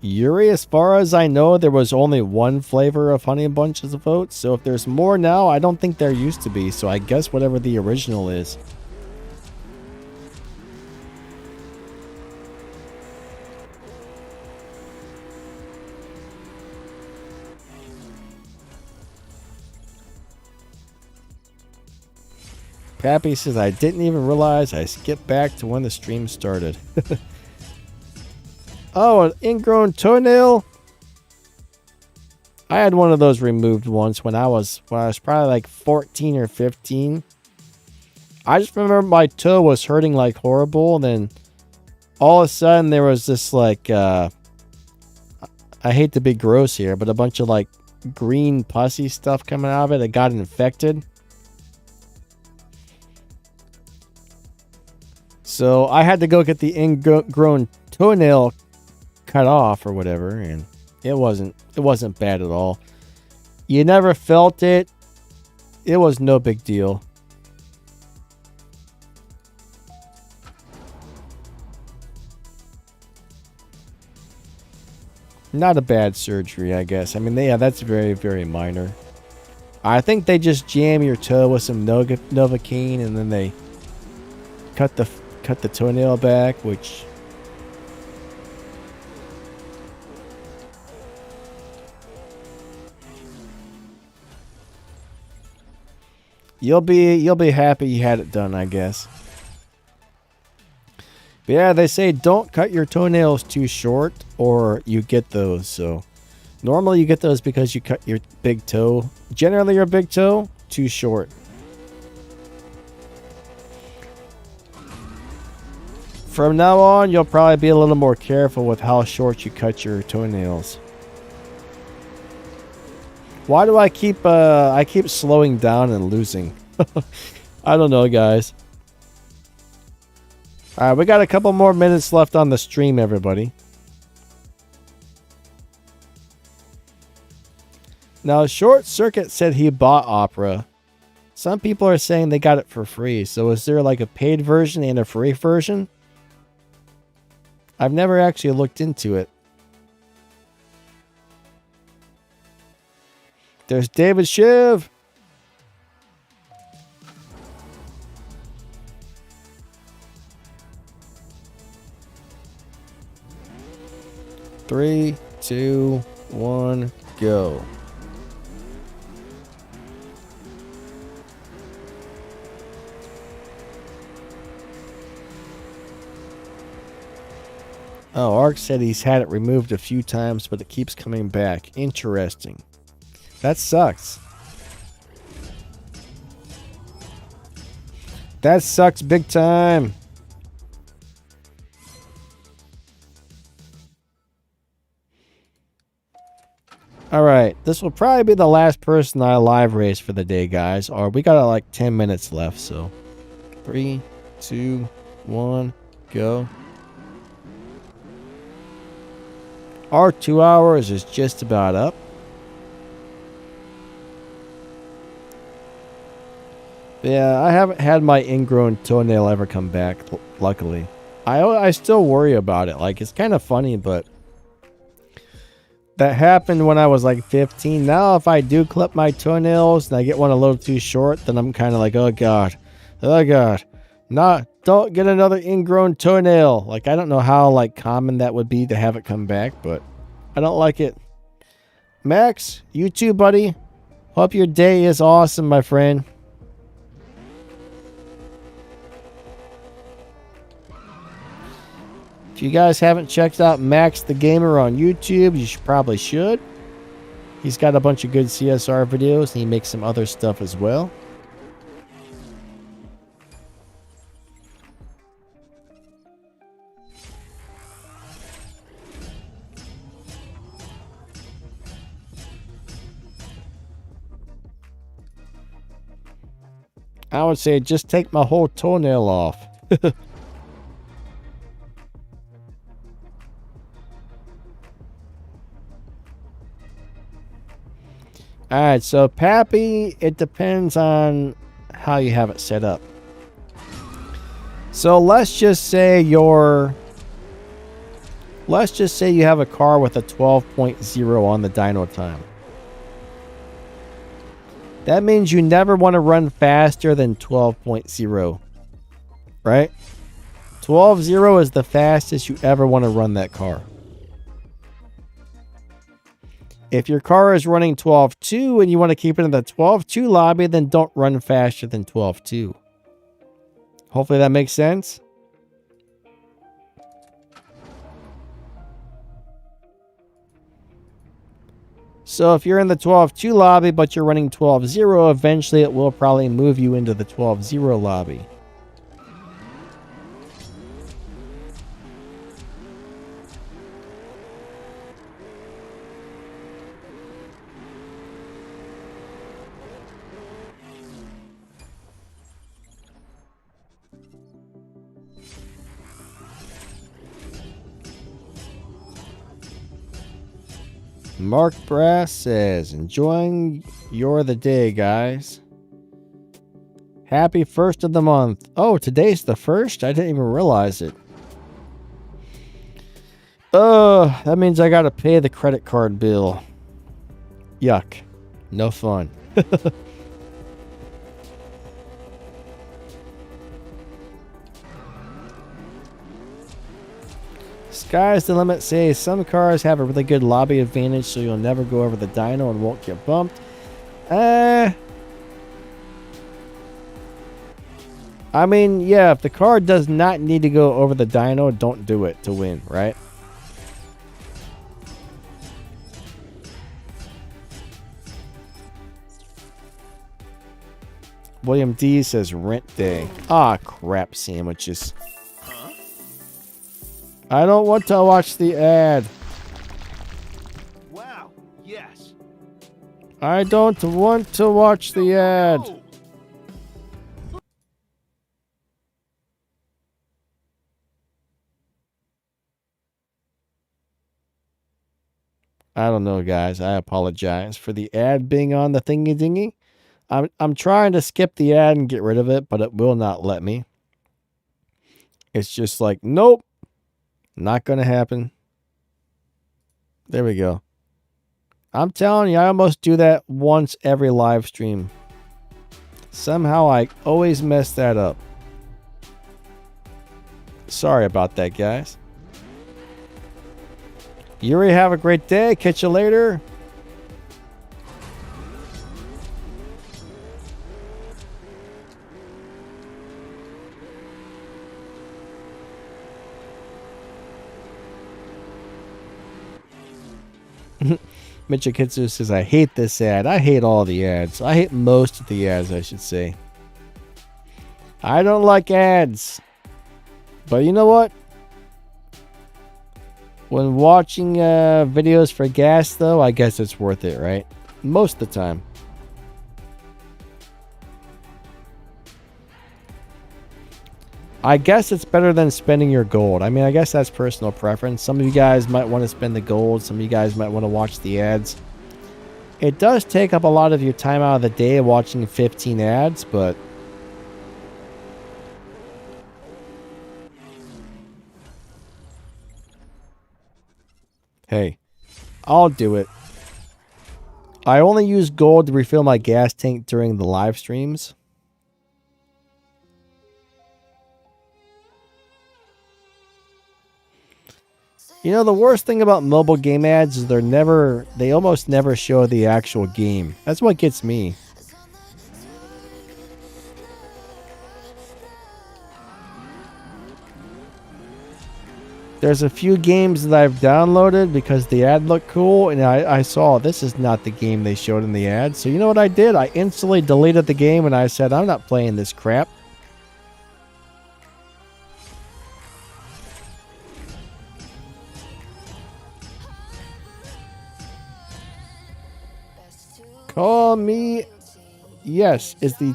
Yuri, as far as I know, there was only one flavor of Honey Bunches of Oats. So if there's more now, I don't think there used to be. So I guess whatever the original is. Pappy says, I didn't even realize I skipped back to when the stream started. Oh, an ingrown toenail? I had one of those removed once when I was probably like 14 or 15. I just remember my toe was hurting like horrible, and then all of a sudden there was this like, I hate to be gross here, but a bunch of like green pussy stuff coming out of it. It got infected. So I had to go get the ingrown toenail cut off or whatever, and it wasn't bad at all. You never felt it. It was no big deal. Not a bad surgery, I guess. I mean, yeah, that's very, very minor. I think they just jam your toe with some Novocaine, and then they cut the toenail back, which you'll be happy you had it done, I guess. But yeah, they say don't cut your toenails too short or you get those. So normally you get those because you cut your big toe, generally your big toe, too short. From now on, you'll probably be a little more careful with how short you cut your toenails. Why do I keep slowing down and losing? I don't know, guys. All right, we got a couple more minutes left on the stream, everybody. Now, Short Circuit said he bought Opera. Some people are saying they got it for free. So is there like a paid version and a free version? I've never actually looked into it. There's David Shiv. Three, two, one, go. Oh, Ark said he's had it removed a few times, but it keeps coming back. Interesting. That sucks. That sucks big time. Alright, this will probably be the last person I live race for the day, guys. Or we got like 10 minutes left, so. 3, 2, 1, go. Our 2 hours is just about up. Yeah, I haven't had my ingrown toenail ever come back, luckily. I still worry about it. Like, it's kind of funny, but that happened when I was like 15. Now, if I do clip my toenails and I get one a little too short, then I'm kind of like, oh God. Oh God. Don't get another ingrown toenail. Like, I don't know how like common that would be to have it come back, but I don't like it. Max, you too, buddy. Hope your day is awesome, my friend. If you guys haven't checked out Max the Gamer on YouTube, you probably should. He's got a bunch of good CSR videos, and he makes some other stuff as well. I would say just take my whole toenail off. Alright, so Pappy, it depends on how you have it set up. So let's just say you have a car with a 12.0 on the dyno time. That means you never want to run faster than 12.0. Right? 12.0 is the fastest you ever want to run that car. If your car is running 12.2 and you want to keep it in the 12.2 lobby, then don't run faster than 12.2. Hopefully that makes sense. So if you're in the 12.2 lobby, but you're running 12.0, eventually it will probably move you into the 12.0 lobby. Mark Brass says, enjoying the day, guys. Happy 1st of the month. Oh, today's the 1st? I didn't even realize it. Oh, that means I gotta pay the credit card bill. Yuck. No fun. Sky's the limit says some cars have a really good lobby advantage, so you'll never go over the dyno and won't get bumped. I mean, yeah, if the car does not need to go over the dyno, don't do it to win, right? William D says rent day. Ah, crap sandwiches. I don't want to watch the ad. Wow, yes. I don't want to watch the ad. I don't know, guys. I apologize for the ad being on the thingy dingy. I'm trying to skip the ad and get rid of it, but it will not let me. It's just like, nope, not going to happen. There we go. I'm telling you, I almost do that once every live stream. Somehow I always mess that up. Sorry about that, guys. Yuri, have a great day. Catch you later. Michikitsu says, I hate this ad. I hate all the ads. I hate most of the ads, I should say. I don't like ads. But you know what? When watching videos for gas, though, I guess it's worth it, right? Most of the time. I guess it's better than spending your gold. I mean, I guess that's personal preference. Some of you guys might want to spend the gold. Some of you guys might want to watch the ads. It does take up a lot of your time out of the day watching 15 ads, but... hey, I'll do it. I only use gold to refill my gas tank during the live streams. You know, the worst thing about mobile game ads is they almost never show the actual game. That's what gets me. There's a few games that I've downloaded because the ad looked cool, and I saw this is not the game they showed in the ad. So you know what I did? I instantly deleted the game and I said, I'm not playing this crap. Call me. Yes, is the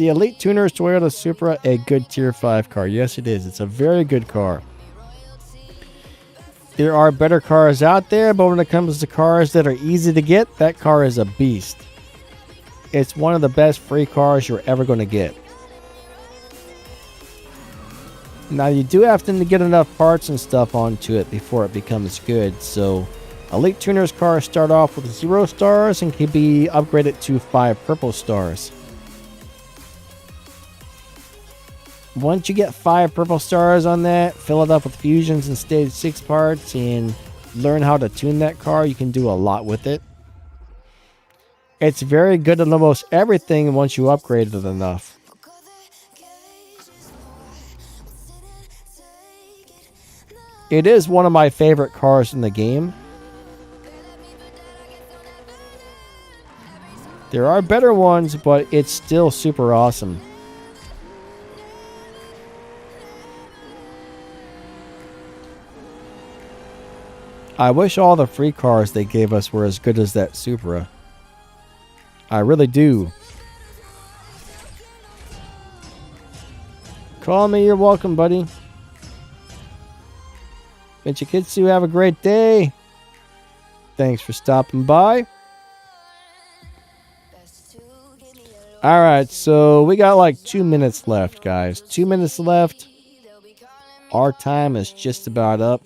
Elite Tuner's Toyota Supra a good Tier 5 car? Yes, it is. It's a very good car. There are better cars out there, but when it comes to cars that are easy to get, that car is a beast. It's one of the best free cars you're ever going to get. Now, you do have to get enough parts and stuff onto it before it becomes good, so... Elite Tuners cars start off with 0 stars and can be upgraded to 5 purple stars. Once you get 5 purple stars on that, fill it up with fusions and stage 6 parts and learn how to tune that car, you can do a lot with it. It's very good at almost everything once you upgrade it enough. It is one of my favorite cars in the game. There are better ones, but it's still super awesome. I wish all the free cars they gave us were as good as that Supra. I really do. Call me, you're welcome, buddy. Michikitsu, have a great day. Thanks for stopping by. Alright, so we got like 2 minutes left, guys. 2 minutes left. Our time is just about up.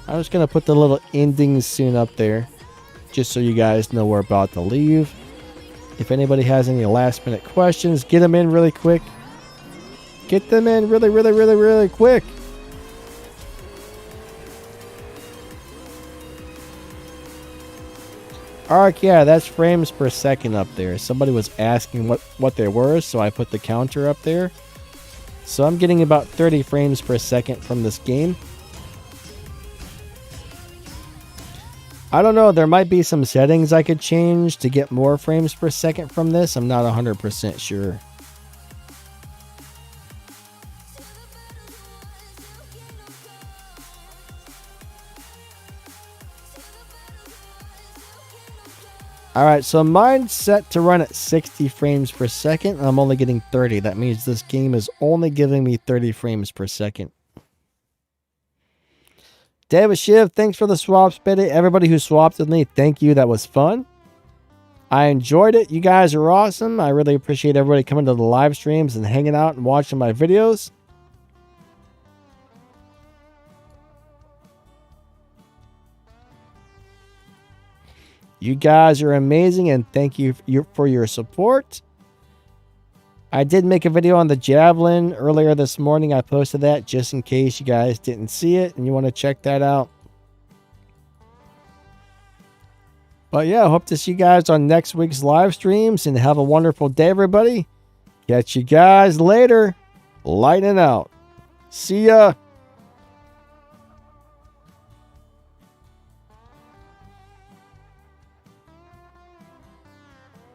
I'm just going to put the little ending soon up there, just so you guys know we're about to leave. If anybody has any last minute questions, get them in really quick. Get them in really quick. Arc, yeah, that's frames per second up there. Somebody was asking what they were, so I put the counter up there. So I'm getting about 30 frames per second from this game. I don't know, there might be some settings I could change to get more frames per second from this. I'm not 100% sure. Alright, so mine's set to run at 60 frames per second. I'm only getting 30. That means this game is only giving me 30 frames per second. David Shiv, thanks for the swaps, Betty. Everybody who swapped with me, thank you. That was fun. I enjoyed it. You guys are awesome. I really appreciate everybody coming to the live streams and hanging out and watching my videos. You guys are amazing, and thank you for your support. I did make a video on the Javelin earlier this morning. I posted that just in case you guys didn't see it and you want to check that out. But yeah, I hope to see you guys on next week's live streams, and have a wonderful day, everybody. Catch you guys later. Lightning out. See ya.